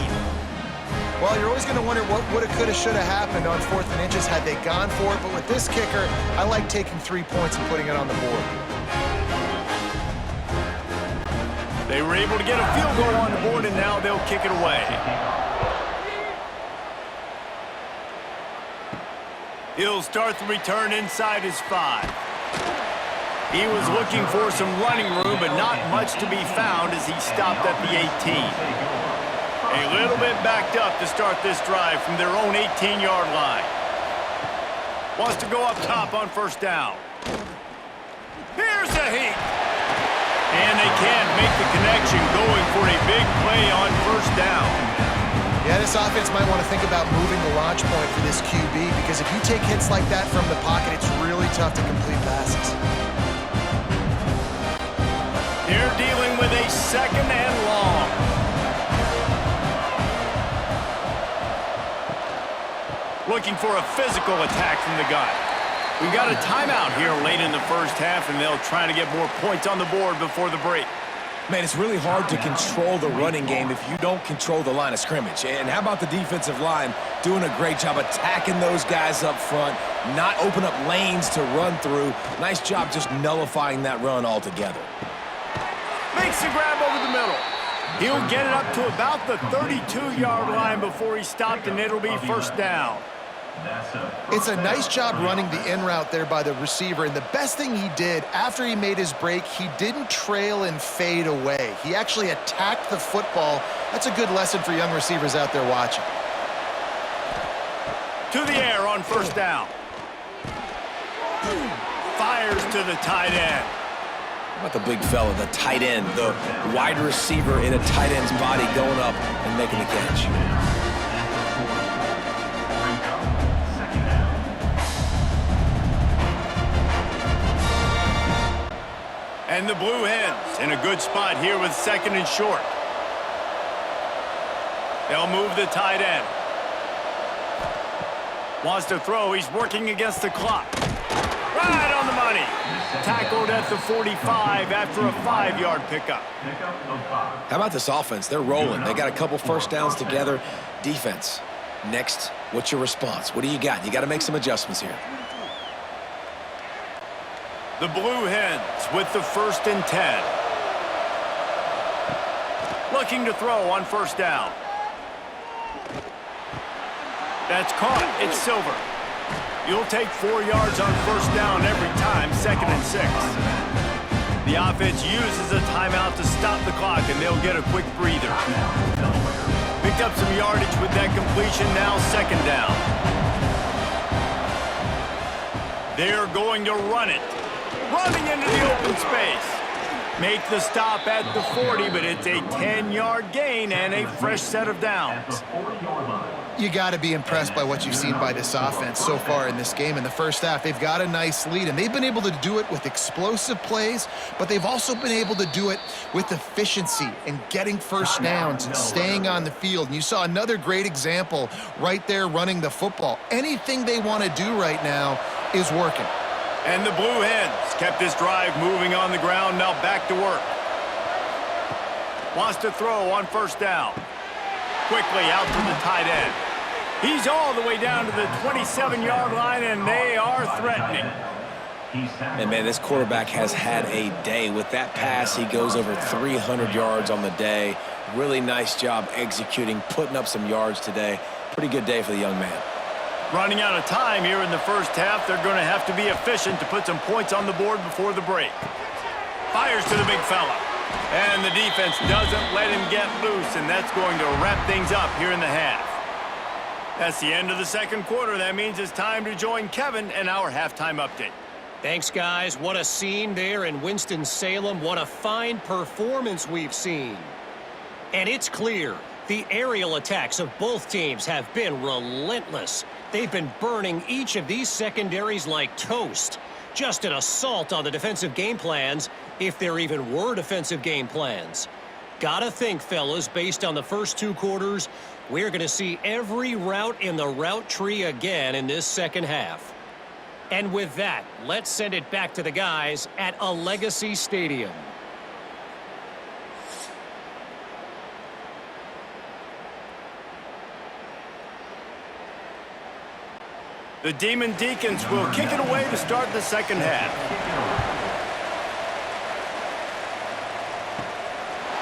Well, you're always going to wonder what woulda, coulda, shoulda happened on 4th and inches had they gone for it. But with this kicker, I like taking 3 points and putting it on the board. They were able to get a field goal on the board, and now they'll kick it away. He'll start the return inside his 5. He was looking for some running room, but not much to be found as he stopped at the 18. A little bit backed up to start this drive from their own 18-yard line. Wants to go up top on 1st down. Here's the heat. And they can't make the connection, going for a big play on 1st down. Yeah, this offense might want to think about moving the launch point for this QB, because if you take hits like that from the pocket, it's really tough to complete passes. They're dealing with a 2nd and long. Looking for a physical attack from the gun. We've got a timeout here late in the 1st half, and they'll try to get more points on the board before the break. Man, it's really hard to control the running game if you don't control the line of scrimmage. And how about the defensive line doing a great job attacking those guys up front, not open up lanes to run through. Nice job just nullifying that run altogether. Makes the grab over the middle. He'll get it up to about the 32-yard line before he stopped, and it'll be 1st down. It's a nice job running the in route there by the receiver, and the best thing he did after he made his break, he didn't trail and fade away. He actually attacked the football. That's a good lesson for young receivers out there watching. To the air on 1st down. Fires to the tight end. How about the big fella, the tight end, the wide receiver in a tight end's body going up and making the catch. And the Blue Hens in a good spot here with 2nd and short. They'll move the tight end. Wants to throw. He's working against the clock. Right on the money. Tackled at the 45 after a 5-yard pickup. How about this offense? They're rolling. They got a couple 1st downs together. Defense. Next, what's your response? What do you got? You got to make some adjustments here. The Blue Hens with the 1st and 10. Looking to throw on 1st down. That's caught. It's Silver. You'll take 4 yards on 1st down every time, 2nd and 6. The offense uses a timeout to stop the clock, and they'll get a quick breather. Picked up some yardage with that completion, now 2nd down. They're going to run it. Running into the open space. Make the stop at the 40, but it's a 10-yard gain and a fresh set of downs. You got to be impressed by what you've seen by this offense so far in this game. In the 1st half, they've got a nice lead, and they've been able to do it with explosive plays, but they've also been able to do it with efficiency and getting 1st downs and staying on the field. And you saw another great example right there running the football. Anything they want to do right now is working. And the Blue Hens kept this drive moving on the ground, now back to work. Wants to throw on 1st down. Quickly out to the tight end. He's all the way down to the 27-yard line, and they are threatening. And, man, this quarterback has had a day. With that pass, he goes over 300 yards on the day. Really nice job executing, putting up some yards today. Pretty good day for the young man. Running out of time here in the first half. They're going to have to be efficient to put some points on the board before the break. Fires to the big fella. And the defense doesn't let him get loose, and that's going to wrap things up here in the half. That's the end of the second quarter. That means it's time to join Kevin and our halftime update. Thanks, guys. What a scene there in Winston-Salem. What a fine performance we've seen. And it's clear, the aerial attacks of both teams have been relentless. They've been burning each of these secondaries like toast. Just an assault on the defensive game plans, if there even were defensive game plans. Gotta think, fellas, based on the first two quarters, we're going to see every route in the route tree again in this second half. And with that, let's send it back to the guys at a Legacy Stadium. The Demon Deacons will kick it away to start the second half.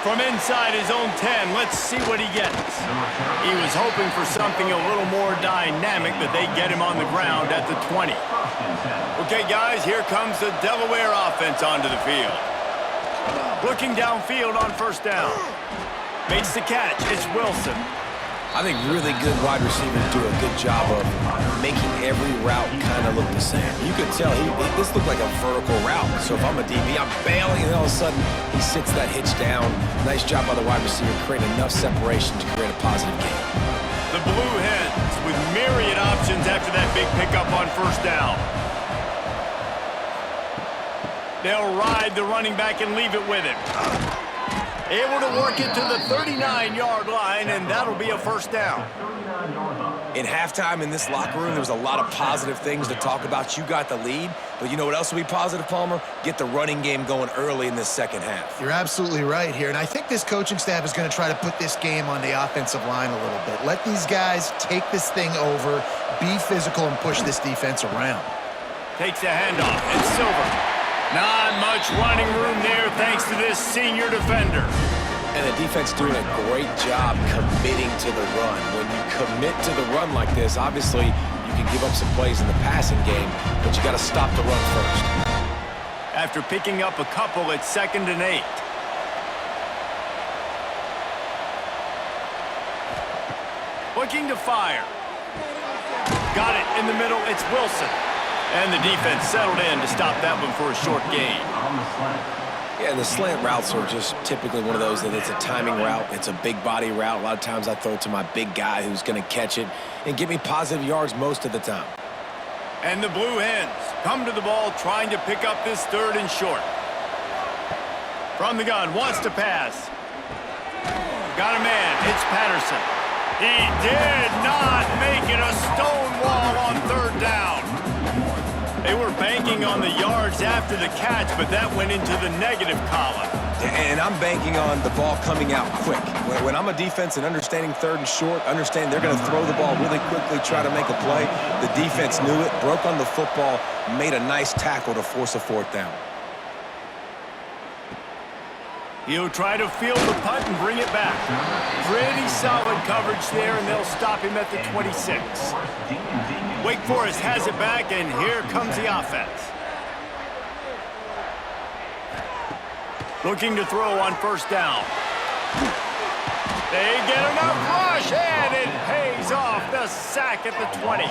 From inside his own 10, let's see what he gets. He was hoping for something a little more dynamic, but they get him on the ground at the 20. Okay, guys, here comes the Delaware offense onto the field. Looking downfield on first down. Makes the catch. It's Wilson. I think really good wide receivers do a good job of making every route kind of look the same. You could tell this looked like a vertical route. So if I'm a DB, I'm bailing, and all of a sudden he sits that hitch down. Nice job by the wide receiver, creating enough separation to create a positive gain. The Blue Hens with myriad options after that big pickup on first down. They'll ride the running back and leave it with him. Able to work it to the 39-yard line, and that'll be a first down. In halftime in this locker room, there was a lot of positive things to talk about. You got the lead, but you know what else will be positive, Palmer? Get the running game going early in this second half. You're absolutely right here, and I think this coaching staff is going to try to put this game on the offensive line a little bit. Let these guys take this thing over, be physical, and push this defense around. Takes the handoff. It's Silver. Not much running room there thanks to this senior defender. And the defense doing a great job committing to the run. When you commit to the run like this, obviously you can give up some plays in the passing game, but you got to stop the run first. After picking up a couple, it's 2nd and 8. Looking to fire. Got it in the middle. It's Wilson. And the defense settled in to stop that one for a short gain. Yeah, the slant routes are just typically one of those that it's a timing route. It's a big body route. A lot of times I throw it to my big guy who's going to catch it and give me positive yards most of the time. And the Blue Hens come to the ball trying to pick up this 3rd and short. From the gun, wants to pass. Got a man. It's Patterson. He did not make it. A stone wall on 3rd down. They were banking on the yards after the catch, but that went into the negative column. And I'm banking on the ball coming out quick. When I'm a defense and understanding 3rd and short, understand they're going to throw the ball really quickly, try to make a play. The defense knew it, broke on the football, made a nice tackle to force a 4th down. He'll try to field the punt and bring it back. Pretty solid coverage there, and they'll stop him at the 26. Wake Forest has it back, and here comes the offense. Looking to throw on first down. They get enough rush, and it pays off. The sack at the 20.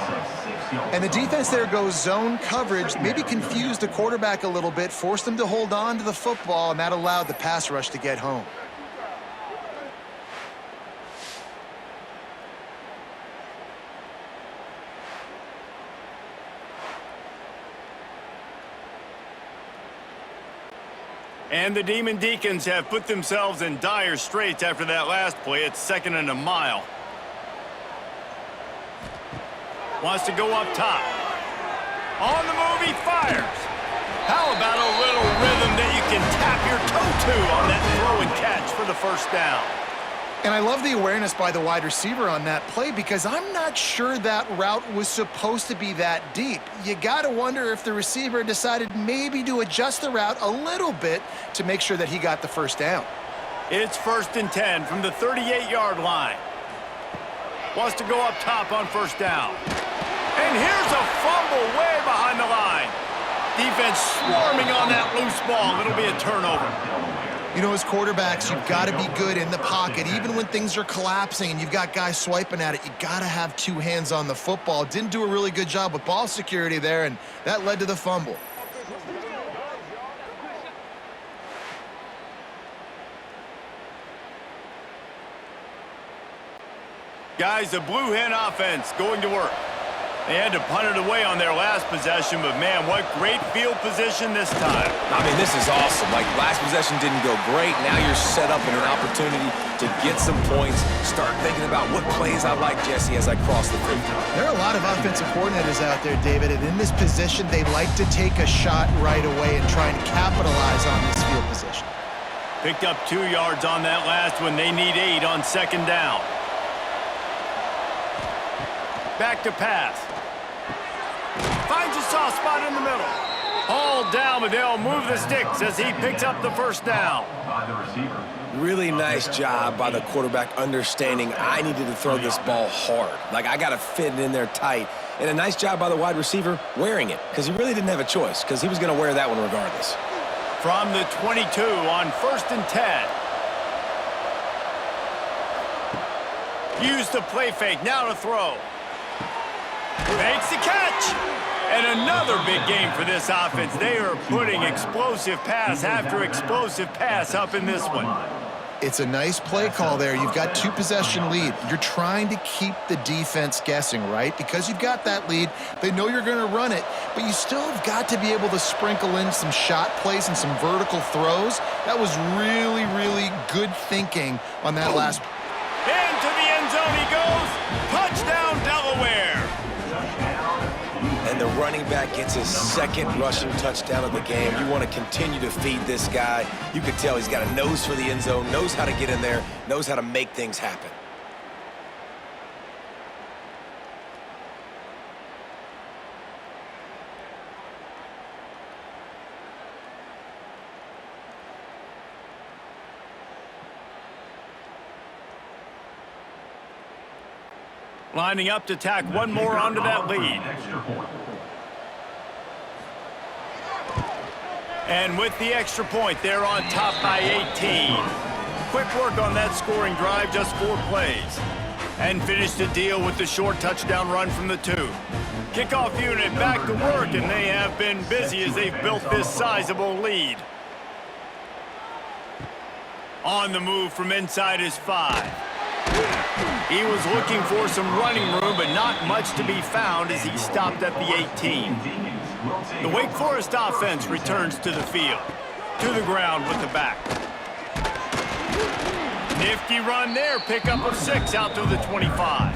And the defense there goes zone coverage, maybe confused the quarterback a little bit, forced him to hold on to the football, and that allowed the pass rush to get home. And the Demon Deacons have put themselves in dire straits after that last play. It's 2nd and a mile. Wants to go up top. On the move, he fires. How about a little rhythm that you can tap your toe to on that throw and catch for the first down? And I love the awareness by the wide receiver on that play because I'm not sure that route was supposed to be that deep. You got to wonder if the receiver decided maybe to adjust the route a little bit to make sure that he got the first down. It's 1st and 10 from the 38-yard line. Wants to go up top on first down. And here's a fumble way behind the line. Defense swarming on that loose ball. It'll be a turnover. You know, as quarterbacks, you've got to be good in the pocket. Even when things are collapsing and you've got guys swiping at it, you got to have two hands on the football. Didn't do a really good job with ball security there, and that led to the fumble. Guys, the Blue Hen offense going to work. They had to punt it away on their last possession, but man, what great field position this time. I mean, this is awesome. Like, last possession didn't go great. Now you're set up in an opportunity to get some points. Start thinking about what plays I like, Jesse, as I cross the 50. There are a lot of offensive coordinators out there, David, and in this position, they like to take a shot right away and try and capitalize on this field position. Picked up 2 yards on that last one. They need 8 on second down. Back to pass. Finds a soft spot in the middle. All down, but they'll move the sticks as he picks up the first down. By the receiver. Really nice job by the quarterback understanding I needed to throw this ball hard. Like, I got to fit it in there tight. And a nice job by the wide receiver wearing it because he really didn't have a choice because he was going to wear that one regardless. From the 22 on 1st and 10. Use the play fake, now to throw. Makes the catch. And another big game for this offense. They are putting explosive pass after explosive pass up in this one. It's a nice play call there. You've got 2-possession lead. You're trying to keep the defense guessing, right? Because you've got that lead. They know you're going to run it, but you still have got to be able to sprinkle in some shot plays and some vertical throws. That was really, really good thinking on that last. Into the end zone he goes. Touchdown, Delaware. And the running back gets his second rushing touchdown of the game. You want to continue to feed this guy. You can tell he's got a nose for the end zone, knows how to get in there, knows how to make things happen. Lining up to tack one more onto that lead. And with the extra point, they're on top by 18. Quick work on that scoring drive, just 4 plays. And finished the deal with the short touchdown run from the 2. Kickoff unit back to work, and they have been busy as they've built this sizable lead. On the move from inside his 5. He was looking for some running room, but not much to be found as he stopped at the 18. The Wake Forest offense returns to the field. To the ground with the back. Nifty run there, pickup of 6 out to the 25.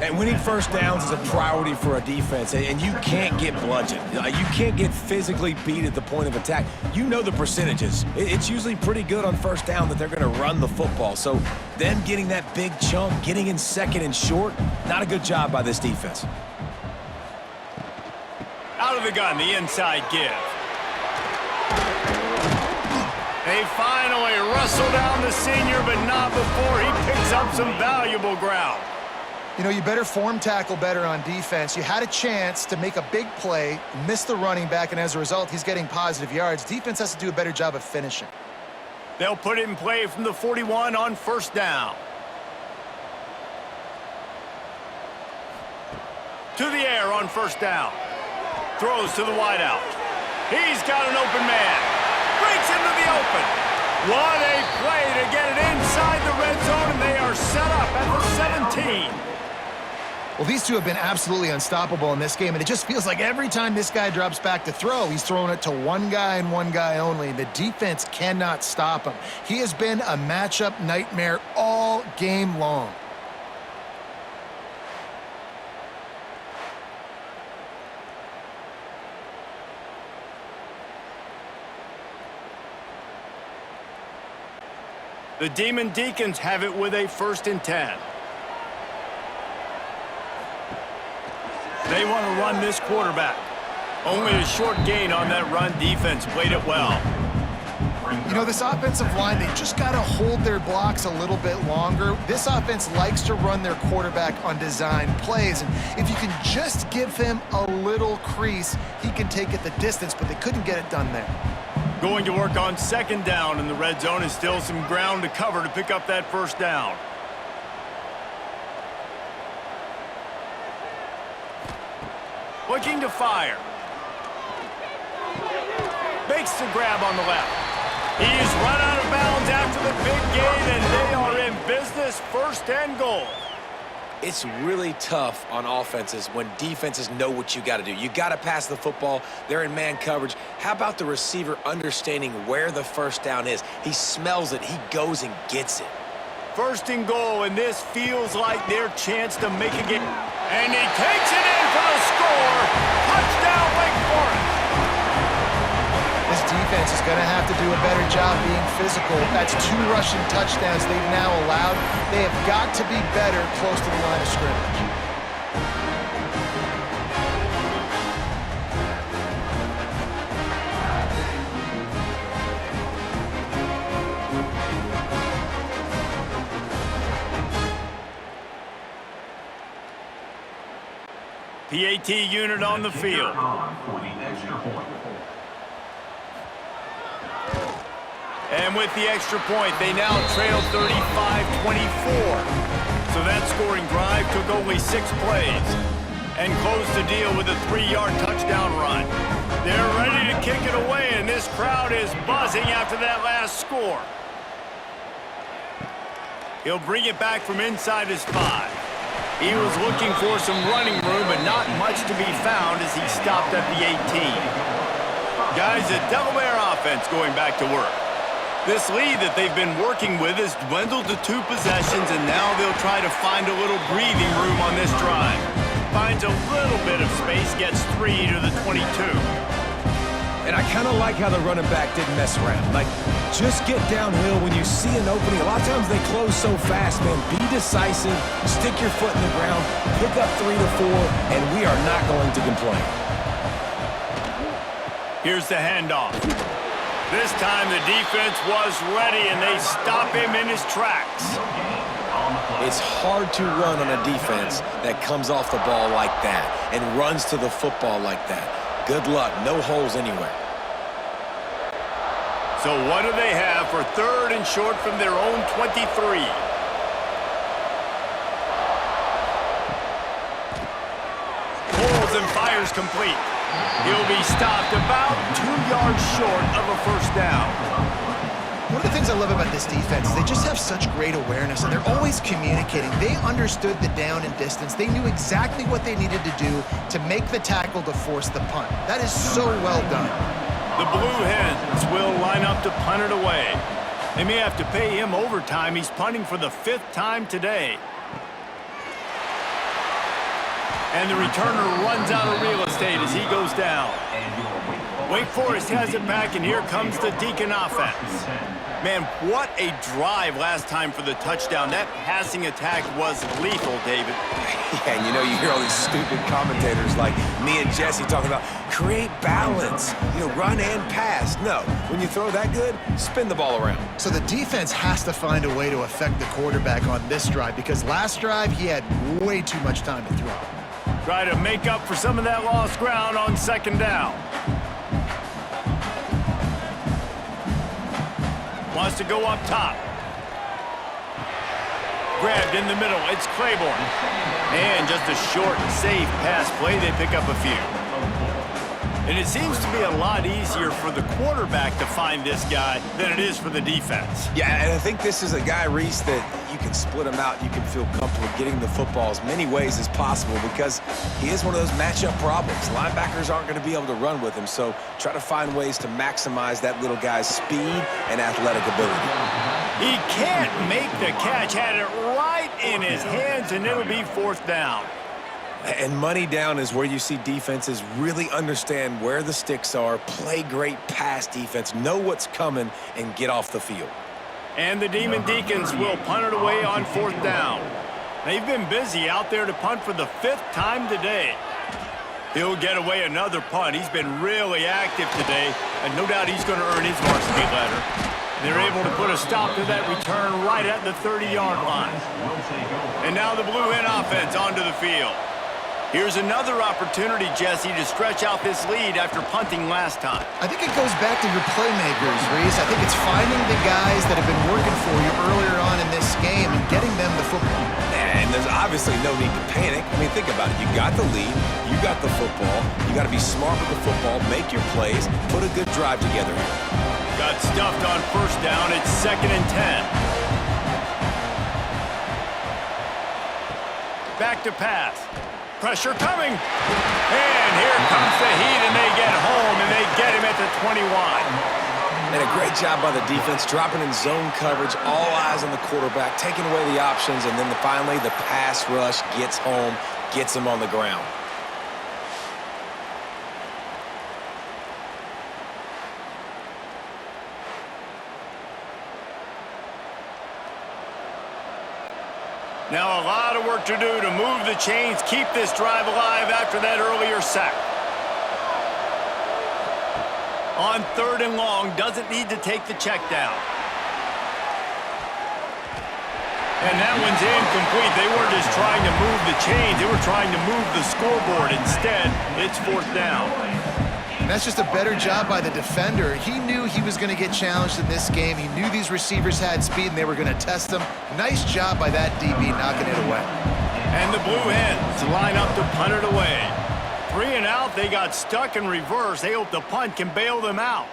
And winning first downs is a priority for a defense, and you can't get bludgeoned. You can't get physically beat at the point of attack. You know the percentages. It's usually pretty good on first down that they're going to run the football. So them getting that big chunk, getting in second and short, not a good job by this defense. Out of the gun, the inside give. They finally wrestle down the senior, but not before he picks up some valuable ground. You know, you better form tackle better on defense. You had a chance to make a big play, miss the running back, and as a result, he's getting positive yards. Defense has to do a better job of finishing. They'll put it in play from the 41 on first down. To the air on first down. Throws to the wideout. He's got an open man. Breaks into the open. What a play to get it inside the red zone, and they are set up at the 17. Well, these two have been absolutely unstoppable in this game, and it just feels like every time this guy drops back to throw, he's throwing it to one guy and one guy only. The defense cannot stop him. He has been a matchup nightmare all game long. The Demon Deacons have it with a 1st and 10. They want to run this quarterback. Only a short gain on that run. Defense played it well. You know, this offensive line, they just got to hold their blocks a little bit longer. This offense likes to run their quarterback on design plays, and if you can just give him a little crease, he can take it the distance, but they couldn't get it done there. Going to work on 2nd down in the red zone, and still some ground to cover to pick up that 1st down. Looking to fire. Makes the grab on the left. He's run out of bounds after the big gain, and they are in business. 1st and goal. It's really tough on offenses when defenses know what you got to do. You got to pass the football. They're in man coverage. How about the receiver understanding where the 1st down is? He smells it. He goes and gets it. 1st and goal, and this feels like their chance to make a game. And he takes it in for the score. Touchdown, Wake Forest. This defense is going to have to do a better job being physical. That's 2 rushing touchdowns they've now allowed. They have got to be better close to the line of scrimmage. PAT unit on the field. For the extra point. And with the extra point, they now trail 35-24. So that scoring drive took only 6 plays and closed the deal with a 3-yard touchdown run. They're ready to kick it away, and this crowd is buzzing after that last score. He'll bring it back from inside his 5. He was looking for some running room, but not much to be found as he stopped at the 18. Guys, the Delaware offense going back to work. This lead that they've been working with has dwindled to 2 possessions, and now they'll try to find a little breathing room on this drive. Finds a little bit of space, gets 3 to the 22. And I kind of like how the running back didn't mess around. Like, just get downhill when you see an opening. A lot of times they close so fast, man. Be decisive, stick your foot in the ground, pick up 3 to 4, and we are not going to complain. Here's the handoff. This time the defense was ready, and they stop him in his tracks. It's hard to run on a defense that comes off the ball like that and runs to the football like that. Good luck. No holes anywhere. So what do they have for 3rd and short from their own 23? Pulls and fires complete. He'll be stopped about 2 yards short of a 1st down. One of the things I love about this defense is they just have such great awareness, and they're always communicating. They understood the down and distance. They knew exactly what they needed to do to make the tackle to force the punt. That is so well done. The Blue Hens will line up to punt it away. They may have to pay him overtime. He's punting for the 5th time today. And the returner runs out of real estate as he goes down. Wake Forest has it back, and here comes the Deacon offense. Man, what a drive last time for the touchdown. That passing attack was lethal, David. Yeah, and you know, you hear all these stupid commentators like me and Jesse talking about create balance, run and pass. No, when you throw that good, spin the ball around. So the defense has to find a way to affect the quarterback on this drive, because last drive he had way too much time to throw. Try to make up for some of that lost ground on 2nd down. Wants to go up top. Grabbed in the middle. It's Claiborne. And just a short, safe pass play. They pick up a few. And it seems to be a lot easier for the quarterback to find this guy than it is for the defense. Yeah, and I think this is a guy, Reese, that you can split him out. You can feel comfortable getting the football as many ways as possible because he is one of those matchup problems. Linebackers aren't going to be able to run with him, so try to find ways to maximize that little guy's speed and athletic ability. He can't make the catch. Had it right in his hands, and it'll be 4th down. And money down is where you see defenses really understand where the sticks are, play great pass defense, know what's coming, and get off the field. And the Demon Deacons will punt it away on 4th down. They've been busy out there to punt for the 5th time today. He'll get away another punt. He's been really active today, and no doubt he's going to earn his varsity letter. They're able to put a stop to that return right at the 30-yard line. And now the Blue Hen offense onto the field. Here's another opportunity, Jesse, to stretch out this lead after punting last time. I think it goes back to your playmakers, Reese. I think it's finding the guys that have been working for you earlier on in this game and getting them the football. And there's obviously no need to panic. I mean, think about it. You got the lead. You got the football. You got to be smart with the football, make your plays, put a good drive together here. Got stuffed on 1st down. It's 2nd and 10. Back to pass. Pressure coming. And here comes the heat, and they get home, and they get him at the 21. And a great job by the defense, dropping in zone coverage, all eyes on the quarterback, taking away the options, and then finally the pass rush gets home, gets him on the ground. Now a lot of work to do to move the chains, keep this drive alive after that earlier sack. On 3rd and long, doesn't need to take the check down. And that one's incomplete. They weren't just trying to move the chains, they were trying to move the scoreboard. Instead, it's 4th down. And that's just a better job by the defender. He knew he was going to get challenged in this game. He knew these receivers had speed and they were going to test them. Nice job by that DB knocking it away. And the Blue Hens line up to punt it away. 3 and out, they got stuck in reverse. They hope the punt can bail them out.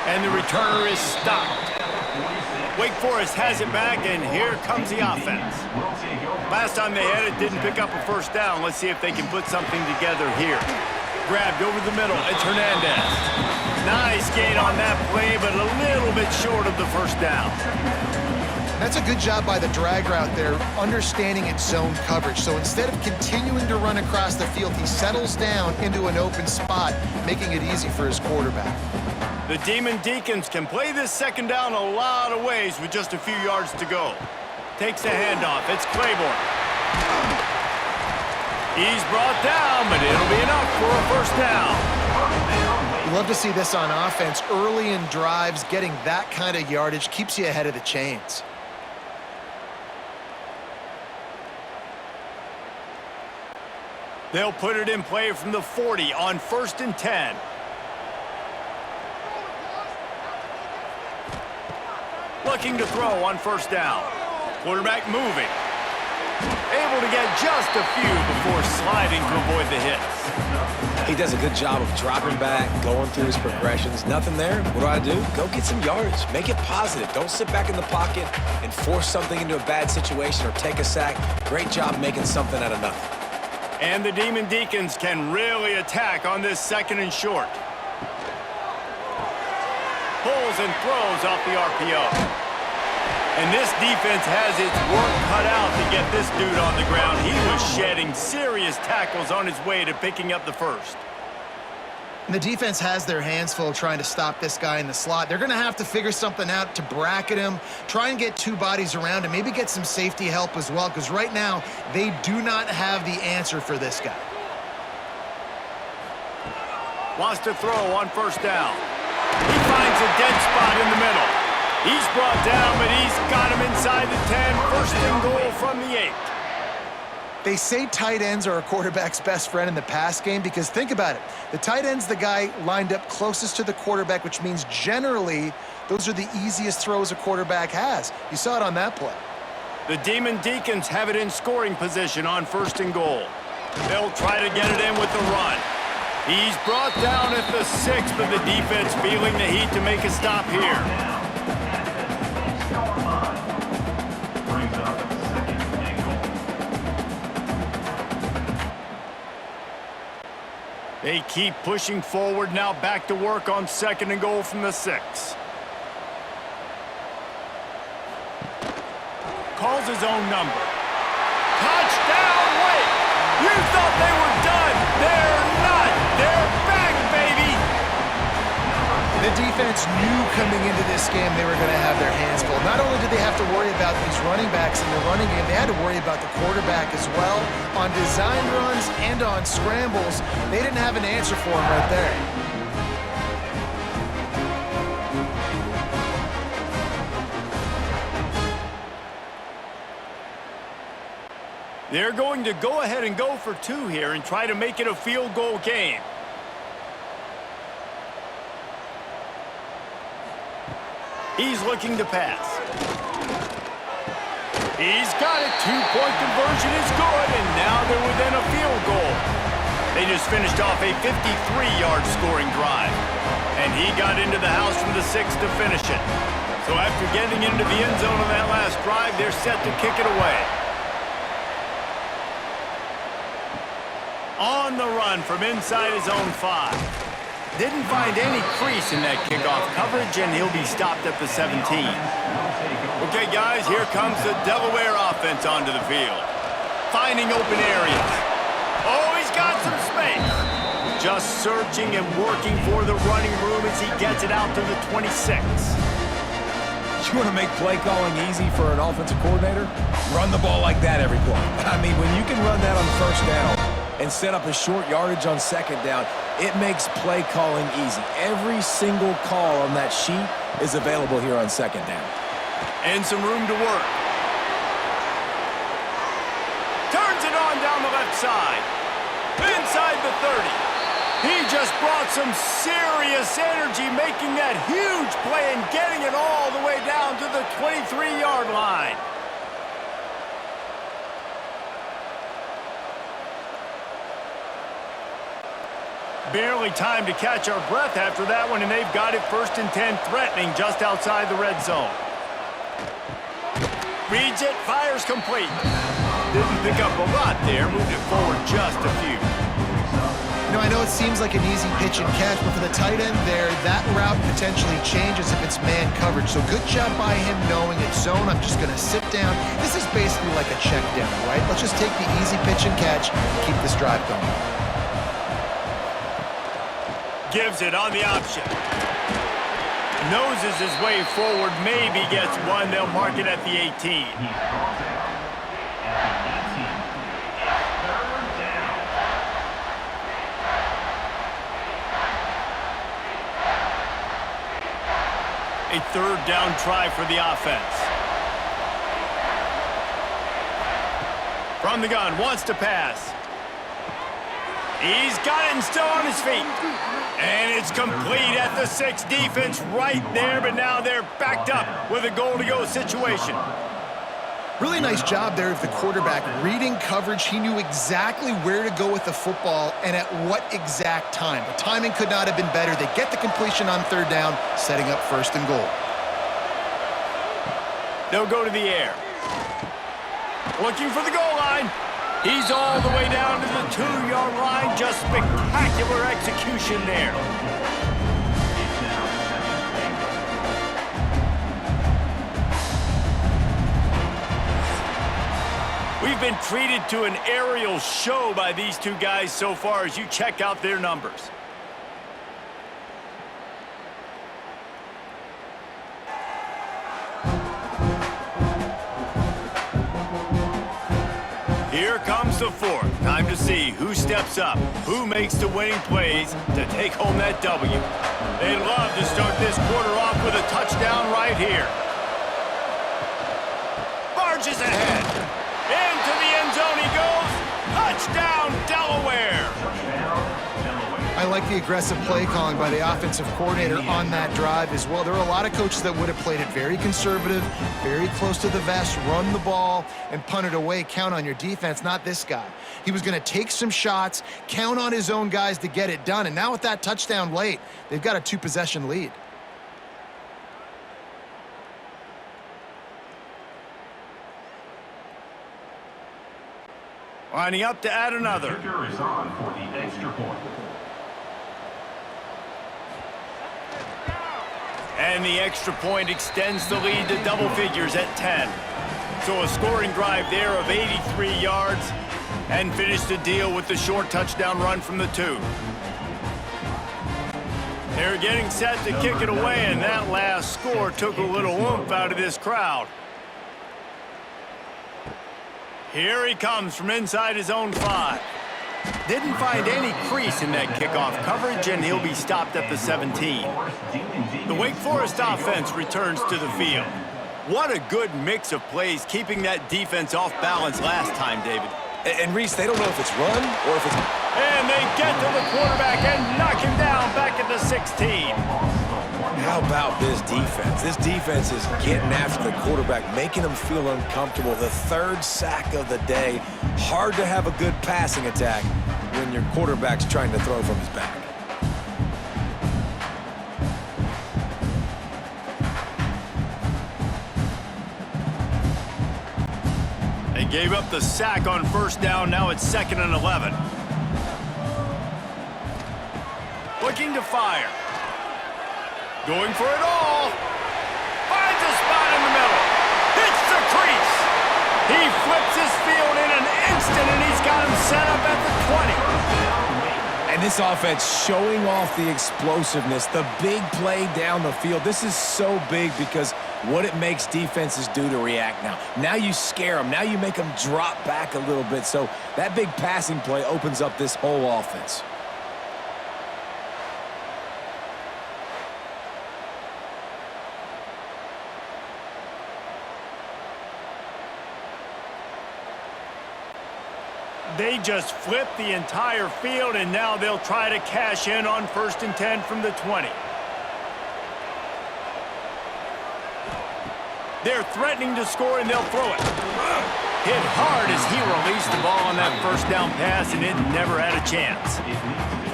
And the returner is stopped. Wake Forest has it back, and here comes the offense. Last time they had it, didn't pick up a 1st down. Let's see if they can put something together here. Grabbed over the middle. It's Hernandez. Nice gain on that play, but a little bit short of the 1st down. That's a good job by the drag route there, understanding its zone coverage. So instead of continuing to run across the field, he settles down into an open spot, making it easy for his quarterback. The Demon Deacons can play this 2nd down a lot of ways with just a few yards to go. Takes the handoff. It's Claiborne. He's brought down, but it'll be enough for a 1st down. You love to see this on offense. Early in drives, getting that kind of yardage keeps you ahead of the chains. They'll put it in play from the 40 on 1st and 10. Looking to throw on 1st down. Quarterback moving. Able to get just a few before sliding to avoid the hits. He does a good job of dropping back, going through his progressions. Nothing there. What do? Go get some yardage. Make it positive. Don't sit back in the pocket and force something into a bad situation or take a sack. Great job making something out of nothing. And the Demon Deacons can really attack on this 2nd and short. Pulls and throws off the RPO. And this defense has its work cut out to get this dude on the ground. He was shedding serious tackles on his way to picking up the 1st. And the defense has their hands full trying to stop this guy in the slot. They're going to have to figure something out to bracket him, try and get 2 bodies around him, maybe get some safety help as well, because right now they do not have the answer for this guy. Wants to throw on 1st down. He finds a dead spot in the middle. He's brought down, but he's got him inside the 10. 1st and goal from the 8. They say tight ends are a quarterback's best friend in the pass game because think about it. The tight end's the guy lined up closest to the quarterback, which means generally those are the easiest throws a quarterback has. You saw it on that play. The Demon Deacons have it in scoring position on 1st and goal. They'll try to get it in with the run. He's brought down at the 6, but the defense feeling the heat to make a stop here. They keep pushing forward, now back to work on 2nd and goal from the 6. Calls his own number. Touchdown, Wake! You thought they were done. They're not. They're back, baby! The defense knew coming into this game they were going to have their hands full. Not only did they have to worry about these running backs in the running game, they had to worry about the quarterback as well. On design runs and on scrambles, they didn't have an answer for him right there. They're going to go ahead and go for 2 here and try to make it a field goal game. He's looking to pass. He's got it. 2-point conversion is good, and now they're within a field goal. They just finished off a 53-yard scoring drive, and he got into the house from the 6 to finish it. So after getting into the end zone on that last drive, they're set to kick it away. On the run from inside his own 5. Didn't find any crease in that kickoff coverage, and he'll be stopped at the 17. Okay, guys, here comes the Delaware offense onto the field. Finding open areas. Oh, he's got some space. Just searching and working for the running room as he gets it out to the 26. You want to make play calling easy for an offensive coordinator? Run the ball like that every play. I mean, when you can run that on first down and set up a short yardage on second down, it makes play calling easy. Every single call on that sheet is available here on second down. And some room to work. Turns it on down the left side. Inside the 30. He just brought some serious energy, making that huge play and getting it all the way down to the 23-yard line. Barely time to catch our breath after that one, and they've got it 1st and 10, threatening just outside the red zone. Reads it, fires complete. Didn't pick up a lot there, moved it forward just a few. You know, I know it seems like an easy pitch and catch, but for the tight end there, that route potentially changes if it's man coverage. So good job by him knowing it's zone. I'm just going to sit down. This is basically like a check down, right? Let's just take the easy pitch and catch and keep this drive going. Gives it on the option. Noses his way forward, maybe gets one. They'll mark it at the 18. A 3rd down try for the offense. From the gun, wants to pass. He's got it and still on his feet. And it's complete at the 6. Defense right there, but now they're backed up with a goal-to-go situation. Really nice job there of the quarterback. Reading coverage, he knew exactly where to go with the football and at what exact time. The timing could not have been better. They get the completion on 3rd down, setting up 1st and goal. They'll go to the air. Looking for the goal line. He's all the way down to the 2-yard line. Just spectacular execution there. We've been treated to an aerial show by these two guys so far as you check out their numbers. Here comes the 4th. Time to see who steps up, who makes the winning plays to take home that W. They love to start this quarter off with a touchdown right here. Barges ahead. Into the end zone he goes. Touchdown, Delaware. I like the aggressive play calling by the offensive coordinator on that drive as well. There are a lot of coaches that would have played it very conservative, very close to the vest, run the ball, and punt it away. Count on your defense, not this guy. He was going to take some shots, count on his own guys to get it done. And now with that touchdown late, they've got a 2-possession lead. Lining up to add another. The kicker is on for the extra point. And the extra point extends the lead to double figures at 10. So a scoring drive there of 83 yards and finish the deal with the short touchdown run from the 2. They're getting set to kick it away, and that last score took a little oomph out of this crowd. Here he comes from inside his own 5. Didn't find any crease in that kickoff coverage, and he'll be stopped at the 17. The Wake Forest offense returns to the field. What a good mix of plays, keeping that defense off balance last time, David. And Reese, they don't know if it's run or if it's... And they get to the quarterback and knock him down back at the 16. How about this defense? This defense is getting after the quarterback, making him feel uncomfortable. The 3rd sack of the day. Hard to have a good passing attack when your quarterback's trying to throw from his back. They gave up the sack on 1st down. Now it's 2nd and 11. Looking to fire. Going for it all. Finds a spot in the middle. Hits the crease. He flips his field in an instant, and he's got him set up at the 20. And this offense showing off the explosiveness, the big play down the field. This is so big because what it makes defenses do to react now. Now you scare them. Now you make them drop back a little bit. So that big passing play opens up this whole offense. They just flipped the entire field, and now they'll try to cash in on 1st and 10 from the 20. They're threatening to score, and they'll throw it. Hit hard as he released the ball on that 1st down pass, and it never had a chance.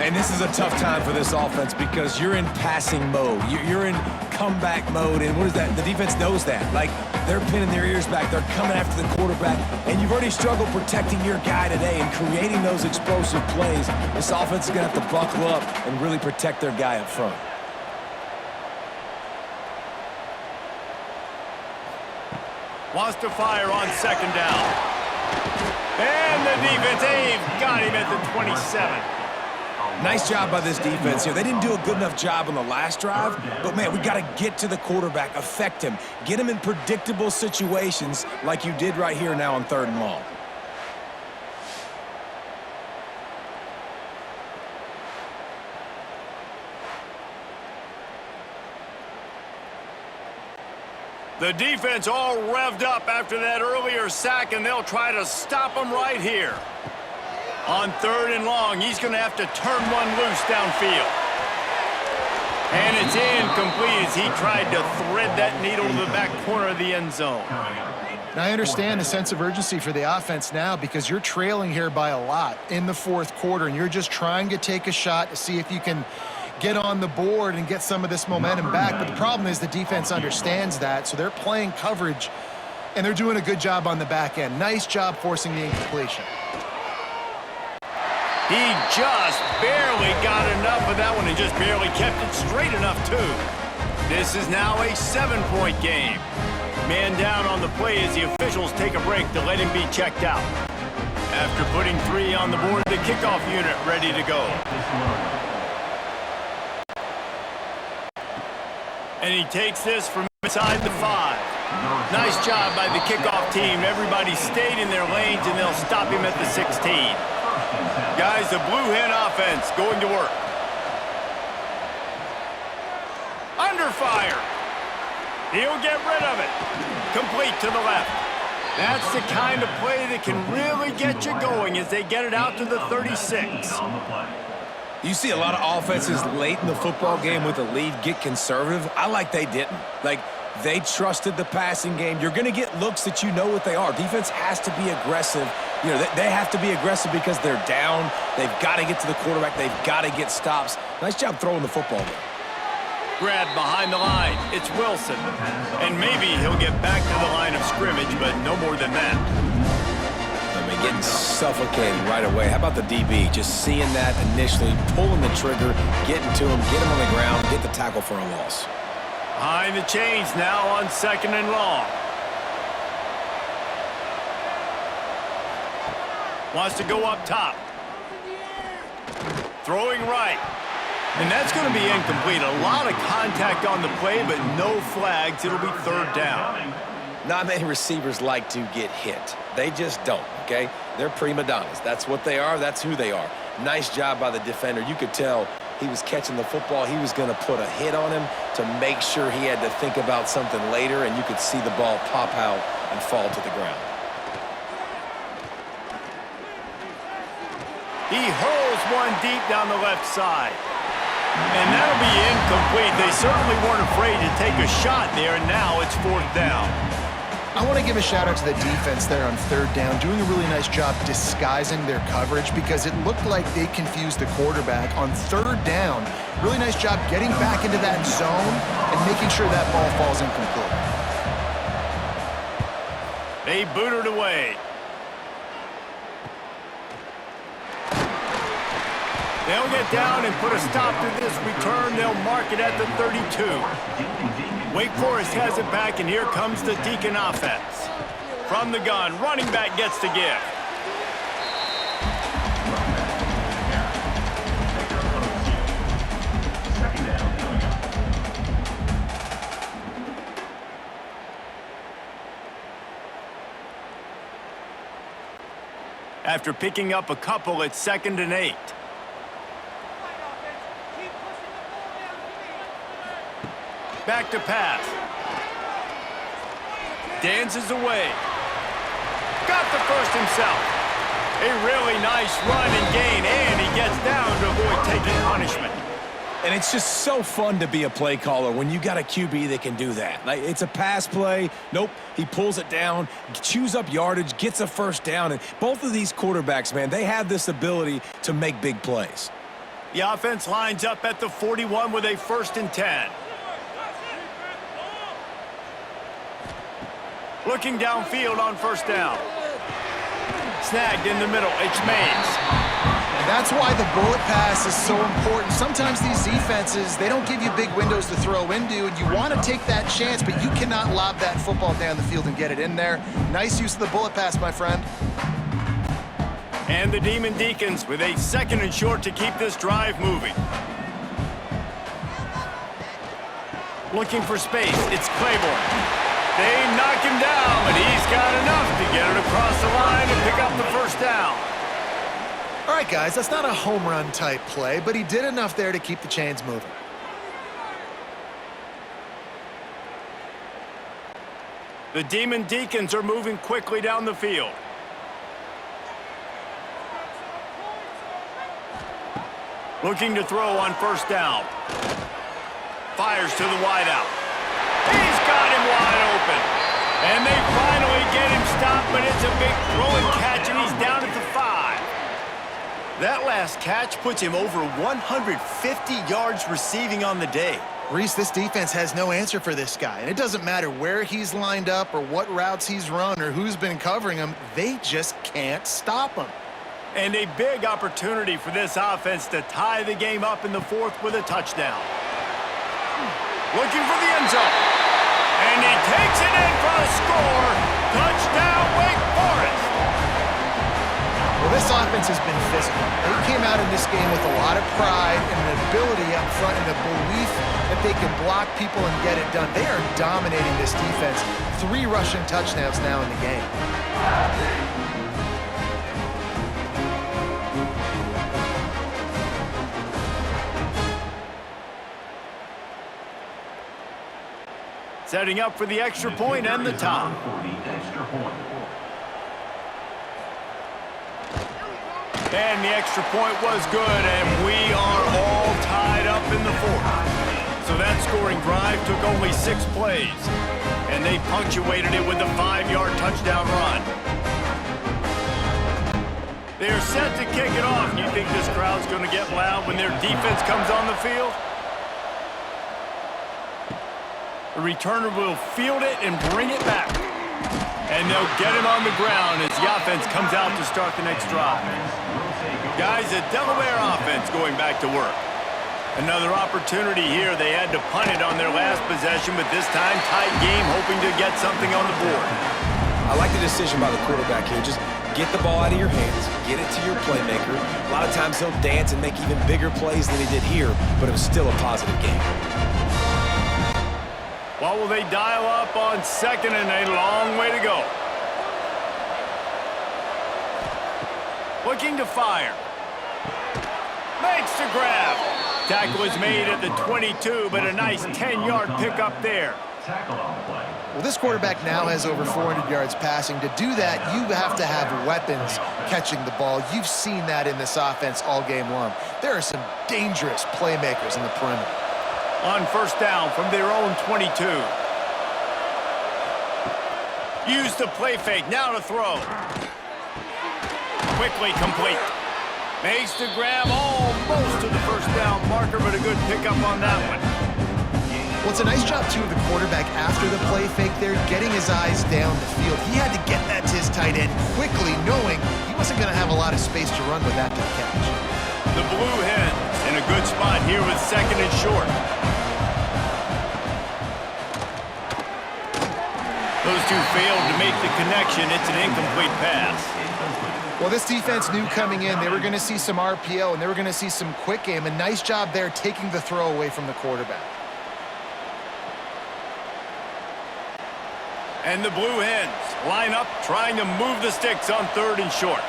And this is a tough time for this offense because you're in passing mode. You're in comeback mode, and what is that? The defense knows that. Like, they're pinning their ears back. They're coming after the quarterback, and you've already struggled protecting your guy today and creating those explosive plays. This offense is going to have to buckle up and really protect their guy up front. Wants to fire on 2nd down. And the defense, they've got him at the 27. Nice job by this defense here. They didn't do a good enough job on the last drive, but, man, we got to get to the quarterback, affect him, get him in predictable situations like you did right here now on 3rd and long. The defense all revved up after that earlier sack, and they'll try to stop him right here. On 3rd and long, he's going to have to turn one loose downfield. And it's incomplete as he tried to thread that needle to the back corner of the end zone. Now, I understand the sense of urgency for the offense now because you're trailing here by a lot in the 4th quarter, and you're just trying to take a shot to see if you can get on the board and get some of this momentum back. But the problem is the defense understands that, so they're playing coverage, and they're doing a good job on the back end. Nice job forcing the incompletion. He just barely got enough of that one and just barely kept it straight enough, too. This is now a 7-point game. Man down on the play as the officials take a break to let him be checked out. After putting 3 on the board, the kickoff unit ready to go. And he takes this from inside the 5. Nice job by the kickoff team. Everybody stayed in their lanes, and they'll stop him at the 16. Guys, the Blue Hen offense going to work. Under fire. He'll get rid of it. Complete to the left. That's the kind of play that can really get you going as they get it out to the 36. You see a lot of offenses late in the football game with a lead get conservative. I like they didn't. Like, they trusted the passing game. You're going to get looks that you know what they are. Defense has to be aggressive. You know, they have to be aggressive because they're down. They've got to get to the quarterback. They've got to get stops. Nice job throwing the football there. Grabbed behind the line. It's Wilson. And maybe he'll get back to the line of scrimmage, but no more than that. I mean, getting suffocated right away. How about the DB? Just seeing that initially, pulling the trigger, getting to him, get him on the ground, get the tackle for a loss. Behind the chains now on 2nd and long. Wants to go up top. Throwing right. And that's going to be incomplete. A lot of contact on the play, but no flags. It'll be third down. Not many receivers like to get hit. They just don't, okay? They're prima donnas. That's what they are. That's who they are. Nice job by the defender. You could tell he was catching the football. He was going to put a hit on him to make sure he had to think about something later, and you could see the ball pop out and fall to the ground. He hurls one deep down the left side. And that'll be incomplete. They certainly weren't afraid to take a shot there, and now it's fourth down. I want to give a shout out to the defense there on third down, doing a really nice job disguising their coverage because it looked like they confused the quarterback on third down. Really nice job getting back into that zone and making sure that ball falls incomplete. They boot it away. They'll get down and put a stop to this return. They'll mark it at the 32. Wake Forest has it back, and here comes the Deacon offense. From the gun, running back gets the give. After picking up a couple, it's 2nd and 8. Back to pass. Dances away. Got the first himself. A really nice run and gain, and he gets down to avoid taking punishment. And it's just so fun to be a play caller when you got a QB that can do that. Like, it's a pass play. Nope, he pulls it down, chews up yardage, gets a first down. And both of these quarterbacks, man, they have this ability to make big plays. The offense lines up at the 41 with a 1st and 10. Looking downfield on first down. Snagged in the middle. It's Mays. That's why the bullet pass is so important. Sometimes these defenses, they don't give you big windows to throw into, and you want to take that chance, but you cannot lob that football down the field and get it in there. Nice use of the bullet pass, my friend. And the Demon Deacons with a 2nd and short to keep this drive moving. Looking for space. It's Claiborne. They knock him down, but he's got enough to get it across the line and pick up the first down. All right, guys, that's not a home run type play, but he did enough there to keep the chains moving. The Demon Deacons are moving quickly down the field. Looking to throw on first down. Fires to the wideout. He's got him wide open. And they finally get him stopped, but it's a big throwing catch, and he's down at the 5. That last catch puts him over 150 yards receiving on the day. Reese, this defense has no answer for this guy, and it doesn't matter where he's lined up or what routes he's run or who's been covering him. They just can't stop him. And a big opportunity for this offense to tie the game up in the 4th with a touchdown. Looking for the end zone. And he takes it in for a score. Touchdown, Wake Forest. Well, this offense has been physical. They came out in this game with a lot of pride and an ability up front and a belief that they can block people and get it done. They are dominating this defense. 3 rushing touchdowns now in the game. Setting up for the extra point and the top. And the extra point was good, and we are all tied up in the 4th. So that scoring drive took only 6 plays, and they punctuated it with a 5-yard touchdown run. They're set to kick it off. You think this crowd's going to get loud when their defense comes on the field? The returner will field it and bring it back. And they'll get him on the ground as the offense comes out to start the next drive. Guys, the Delaware offense going back to work. Another opportunity here. They had to punt it on their last possession, but this time tight game, hoping to get something on the board. I like the decision by the quarterback here. Just Get the ball out of your hands, get it to your playmaker. A lot of times he'll dance and make even bigger plays than he did here, but it was still a positive game. What will they dial up on second and a long way to go? Looking to fire. Makes the grab. Tackle is made at the 22, but a nice 10-yard pickup there. Tackle on the play. Well, this quarterback now has over 400 yards passing. To do that, you have to have weapons catching the ball. You've seen that in this offense all game long. There are some dangerous playmakers in the perimeter. On first down from their own 22. Use the play fake, now to throw. Quickly complete. Makes the grab almost to the first down marker, but a good pickup on that one. Well, it's a nice job, too, of the quarterback after the play fake there, getting his eyes down the field. He had to get that to his tight end quickly, knowing he wasn't going to have a lot of space to run with after the catch. The Blue Hens in a good spot here with second and short. Those two failed to make the connection. It's an incomplete pass. Well, this defense knew coming in they were going to see some RPO and they were going to see some quick game. A nice job there taking the throw away from the quarterback. And the Blue Hens line up trying to move the sticks on third and short.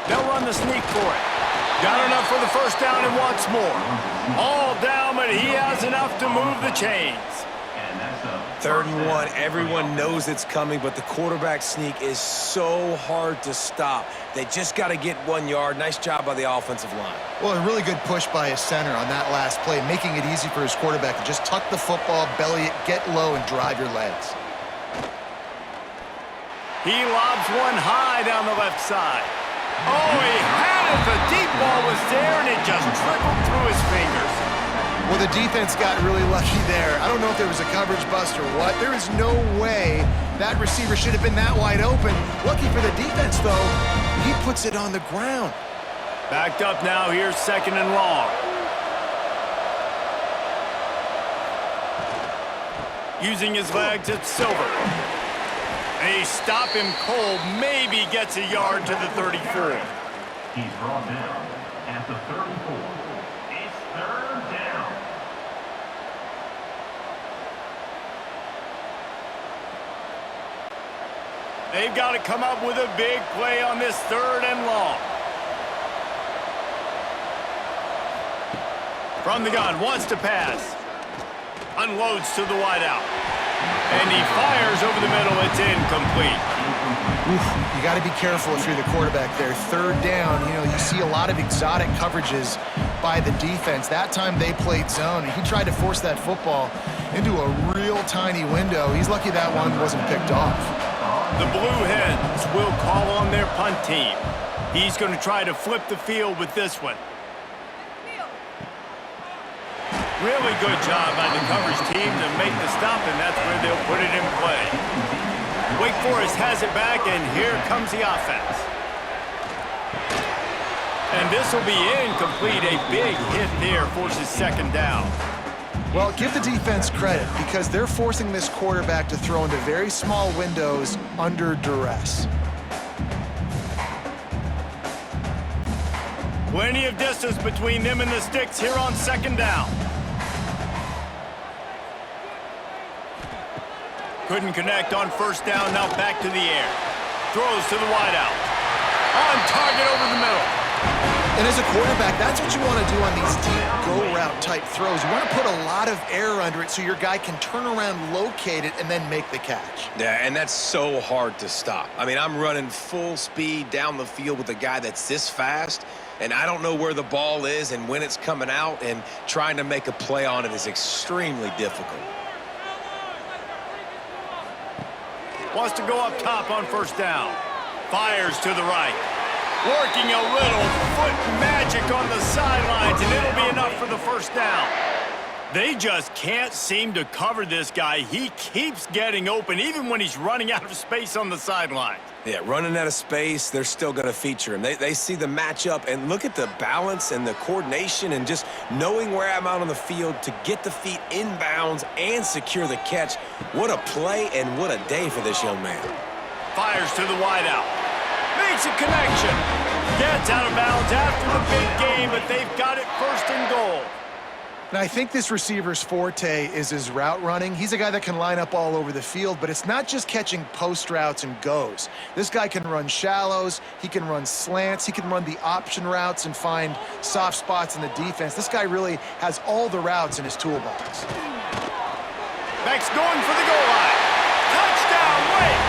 They'll run the sneak for it. Got enough for the first down and wants more. All down, but he has enough to move the chains. And that's a 3rd and 1, everyone knows it's coming, but the quarterback sneak is so hard to stop. They just got to get 1 yard. Nice job by the offensive line. Well, a really good push by his center on that last play, making it easy for his quarterback to just tuck the football, belly it, get low, and drive your legs. He lobs one high down the left side. Oh, he had it. The deep ball was there, and it just trickled through his fingers. Well, the defense got really lucky there. I don't know if there was a coverage bust or what. There is no way that receiver should have been that wide open. Lucky for the defense, though, he puts it on the ground. Backed up now, here's second and long. Using his legs, it's Silver. They stop him cold, maybe gets a yard to the 34. He's brought down at the 34. It's 3rd down. They've got to come up with a big play on this 3rd and long. From the gun, wants to pass. Unloads to the wideout. And he fires over the middle. It's incomplete. Oof, you got to be careful if you're the quarterback there. 3rd down, you see a lot of exotic coverages by the defense. That time they played zone, and he tried to force that football into a real tiny window. He's lucky that one wasn't picked off. The Blue Hens will call on their punt team. He's going to try to flip the field with this one. Really good job by the coverage team to make the stop, and that's where they'll put it in play. Wake Forest has it back, and here comes the offense. And this will be incomplete. A big hit there forces second down. Well, give the defense credit because they're forcing this quarterback to throw into very small windows under duress. Plenty of distance between them and the sticks here on second down. Couldn't connect on first down, now back to the air. Throws to the wideout. On target over the middle. And as a quarterback, that's what you want to do on these deep go-route type throws. You want to put a lot of air under it so your guy can turn around, locate it, and then make the catch. Yeah, and that's so hard to stop. I mean, I'm running full speed down the field with a guy that's this fast, and I don't know where the ball is and when it's coming out, and trying to make a play on it is extremely difficult. Wants to go up top on first down. Fires to the right. Working a little foot magic on the sidelines, and it'll be enough for the first down. They just can't seem to cover this guy. He keeps getting open, even when he's running out of space on the sideline. Yeah, running out of space, they're still going to feature him. They see the matchup, and look at the balance and the coordination and just knowing where I'm out on the field to get the feet inbounds and secure the catch. What a play and what a day for this young man. Fires to the wideout. Makes a connection. Gets out of bounds after the big game, but they've got it first and goal. And I think this receiver's forte is his route running. He's a guy that can line up all over the field, but it's not just catching post routes and goes. This guy can run shallows, he can run slants, he can run the option routes and find soft spots in the defense. This guy really has all the routes in his toolbox. Beck's going for the goal line. Touchdown, Wake!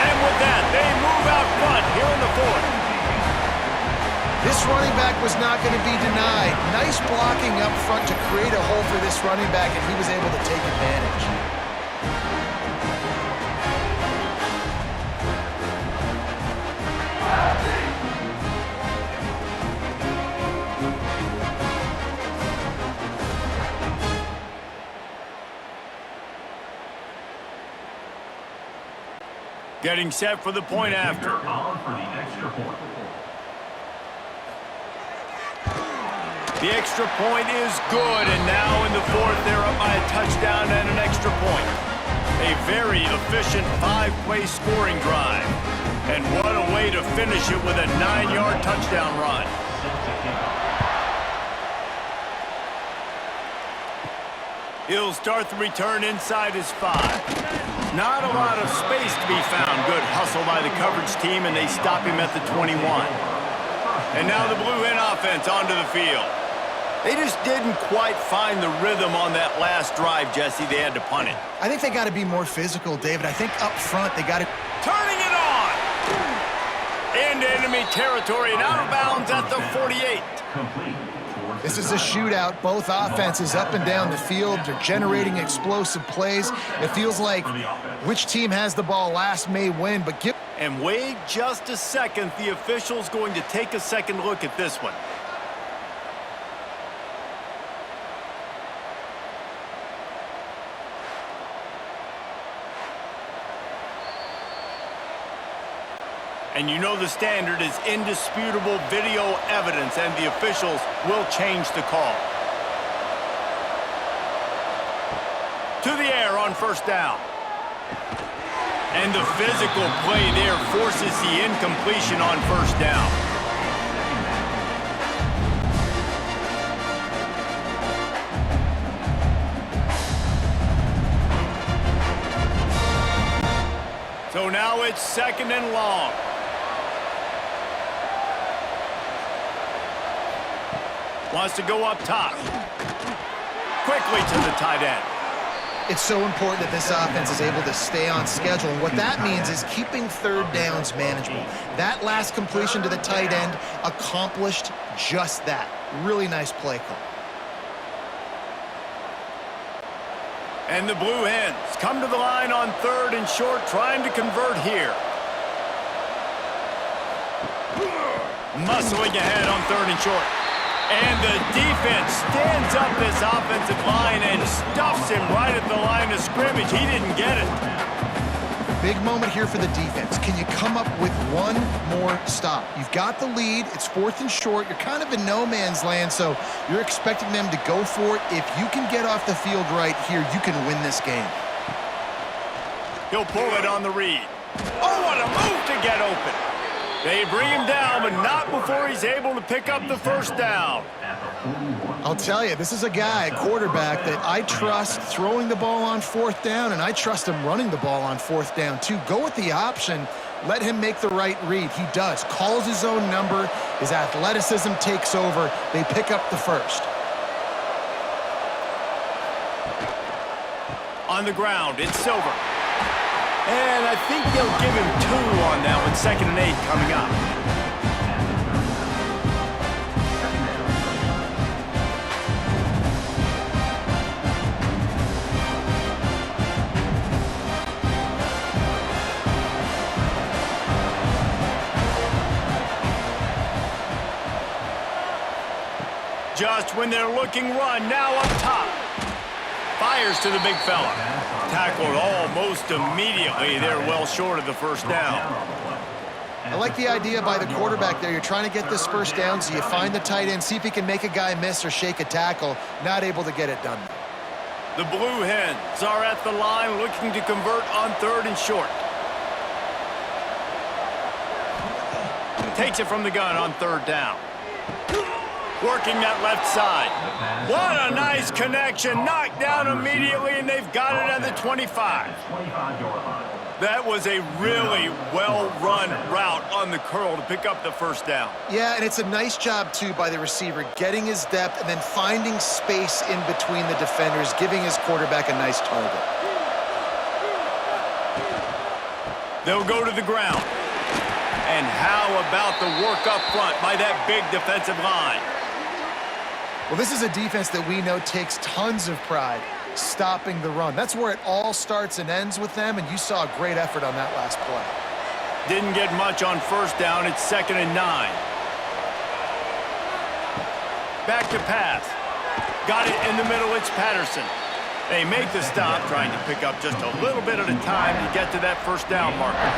And with that, they move out front here in the fourth. This running back was not going to be denied. Nice blocking up front to create a hole for this running back, and he was able to take advantage. Getting set for the point after. On for the extra point. The extra point is good, and now in the fourth, they're up by a touchdown and an extra point. A very efficient 5-play scoring drive. And what a way to finish it with a 9-yard touchdown run. He'll start the return inside his 5. Not a lot of space to be found. Good hustle by the coverage team, and they stop him at the 21. And now the Blue Hen offense onto the field. They just didn't quite find the rhythm on that last drive, Jesse. They had to punt it. I think they got to be more physical, David. I think up front they got to... Turning it on! Into enemy territory and out of bounds at the 48. This is a shootout. Both offenses up and down the field. They're generating explosive plays. It feels like which team has the ball last may win, but give... And wait just a second. The official's going to take a second look at this one. And you know the standard is indisputable video evidence, and the officials will change the call. To the air on first down. And the physical play there forces the incompletion on first down. So now it's second and long. Wants to go up top. Quickly to the tight end. It's so important that this offense is able to stay on schedule. And what that means is keeping third downs manageable. That last completion to the tight end accomplished just that. Really nice play call. And the Blue Hens come to the line on third and short, trying to convert here. Muscling ahead on third and short. And the defense stands up this offensive line and stuffs him right at the line of scrimmage. He didn't get it. Big moment here for the defense. Can you come up with one more stop? You've got the lead. It's fourth and short. You're kind of in no man's land, so you're expecting them to go for it. If you can get off the field right here, you can win this game. He'll pull it on the read. Oh, what a move to get open. They bring him down, but not before he's able to pick up the first down. I'll tell you, this is a guy, a quarterback, that I trust throwing the ball on fourth down, and I trust him running the ball on fourth down, too. Go with the option. Let him make the right read. He does. Calls his own number. His athleticism takes over. They pick up the first. On the ground, it's Silver. And I think they'll give him 2 on that one. 2nd and 8 coming up. Just when they're looking run, now up top. Fires to the big fella. Tackled almost immediately. They're well short of the first down. I like the idea by the quarterback there. You're trying to get this first down, so you find the tight end, see if he can make a guy miss or shake a tackle. Not able to get it done. The Blue Hens are at the line looking to convert on third and short. Takes it from the gun on third down. Working that left side. What a nice connection. Knocked down immediately, and they've got it at the 25. That was a really well-run route on the curl to pick up the first down. Yeah, and it's a nice job, too, by the receiver, getting his depth and then finding space in between the defenders, giving his quarterback a nice target. They'll go to the ground. And how about the work up front by that big defensive line? Well, this is a defense that we know takes tons of pride stopping the run. That's where it all starts and ends with them, and you saw a great effort on that last play. Didn't get much on first down. It's 2nd and 9. Back to pass. Got it in the middle. It's Patterson. They make the stop, trying to pick up just a little bit at a time to get to that first down marker.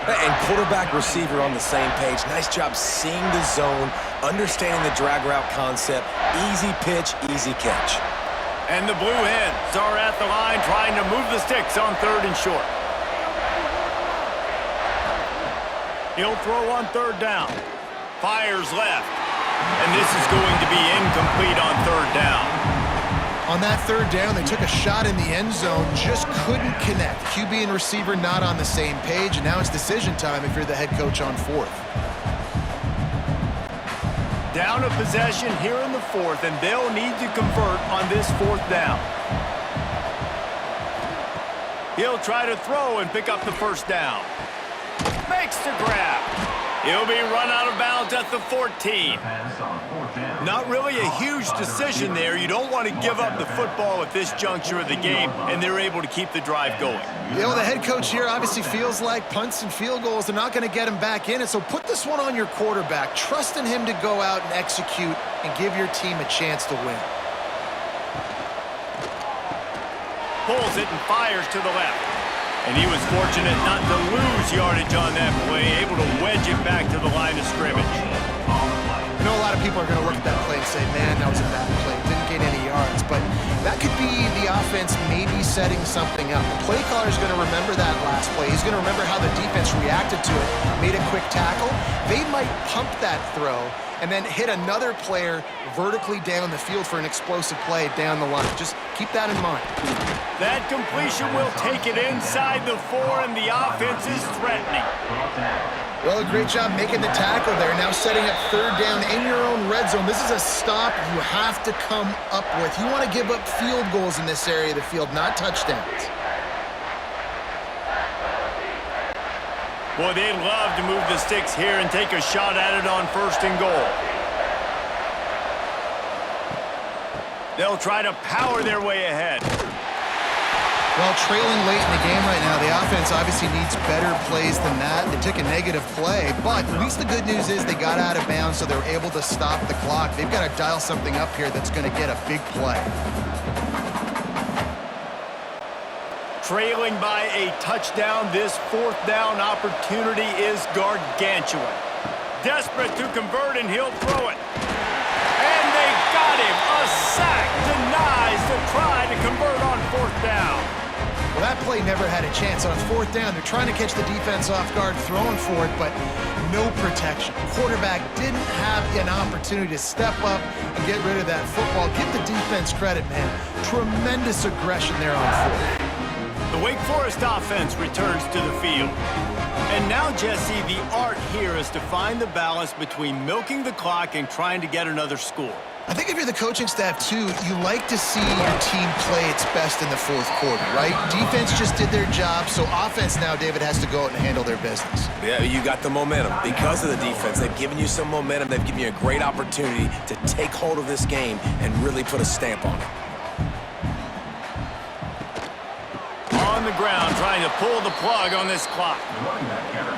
And quarterback receiver on the same page. Nice job seeing the zone, understanding the drag route concept. Easy pitch, easy catch. And the Blue Hens are at the line trying to move the sticks on 3rd and short. He'll throw on 3rd down. Fires left. And this is going to be incomplete on 3rd down. On that 3rd down, they took a shot in the end zone, just couldn't connect. QB and receiver not on the same page, and now it's decision time if you're the head coach on 4th. Down a possession here in the 4th, and they'll need to convert on this 4th down. He'll try to throw and pick up the first down. Makes the grab. He'll be run out of bounds at the 14. Not really a huge decision there. You don't want to give up the football at this juncture of the game, and they're able to keep the drive going. You know, the head coach here obviously feels like punts and field goals, they're not going to get him back in, and so put this one on your quarterback. Trust in him to go out and execute and give your team a chance to win. Pulls it and fires to the left. And he was fortunate not to lose yardage on that play, able to wedge it back to the line of scrimmage. I know a lot of people are going to look at that play and say, man, that was a bad play. Didn't gain any yards. But that could be the offense maybe setting something up. The play caller is going to remember that last play. He's going to remember how the defense reacted to it, made a quick tackle. They might pump that throw and then hit another player vertically down the field for an explosive play down the line. Just keep that in mind. That completion will take it inside the 4, and the offense is threatening. Well, a great job making the tackle there. Now setting up 3rd down in your own red zone. This is a stop you have to come up with. You want to give up field goals in this area of the field, not touchdowns. Boy, they'd love to move the sticks here and take a shot at it on 1st and goal. They'll try to power their way ahead. Well, trailing late in the game right now, the offense obviously needs better plays than that. They took a negative play, but at least the good news is they got out of bounds, so they're able to stop the clock. They've got to dial something up here that's going to get a big play. Trailing by a touchdown, this 4th down opportunity is gargantuan. Desperate to convert, and he'll throw it. And they got him. A sack denies the try to convert on 4th down. Well, that play never had a chance. On 4th down, they're trying to catch the defense off guard, throwing for it, but no protection. Quarterback didn't have an opportunity to step up and get rid of that football. Give the defense credit, man. Tremendous aggression there on 4th. The Wake Forest offense returns to the field. And now, Jesse, the art here is to find the balance between milking the clock and trying to get another score. I think if you're the coaching staff, too, you like to see your team play its best in the 4th quarter, right? Defense just did their job, so offense now, David, has to go out and handle their business. Yeah, you got the momentum. Because of the defense, they've given you some momentum. They've given you a great opportunity to take hold of this game and really put a stamp on it. On the ground, trying to pull the plug on this clock.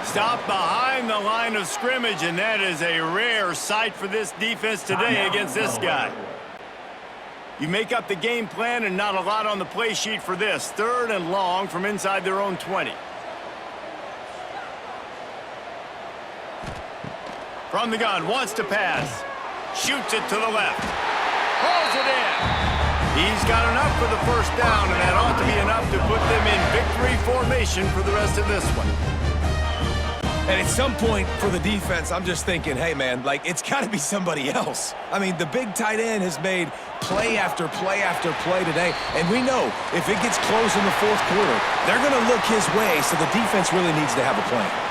Stop behind the line of scrimmage, and that is a rare sight for this defense today against this guy. You make up the game plan, and not a lot on the play sheet for this. 3rd and long from inside their own 20. From the gun, wants to pass. Shoots it to the left. Pulls it in. He's got enough for the first down, and that ought to be enough to put them in victory formation for the rest of this one. And at some point for the defense, I'm just thinking, hey, man, like, it's got to be somebody else. I mean, the big tight end has made play after play after play today, and we know if it gets close in the fourth quarter, they're going to look his way, so the defense really needs to have a plan.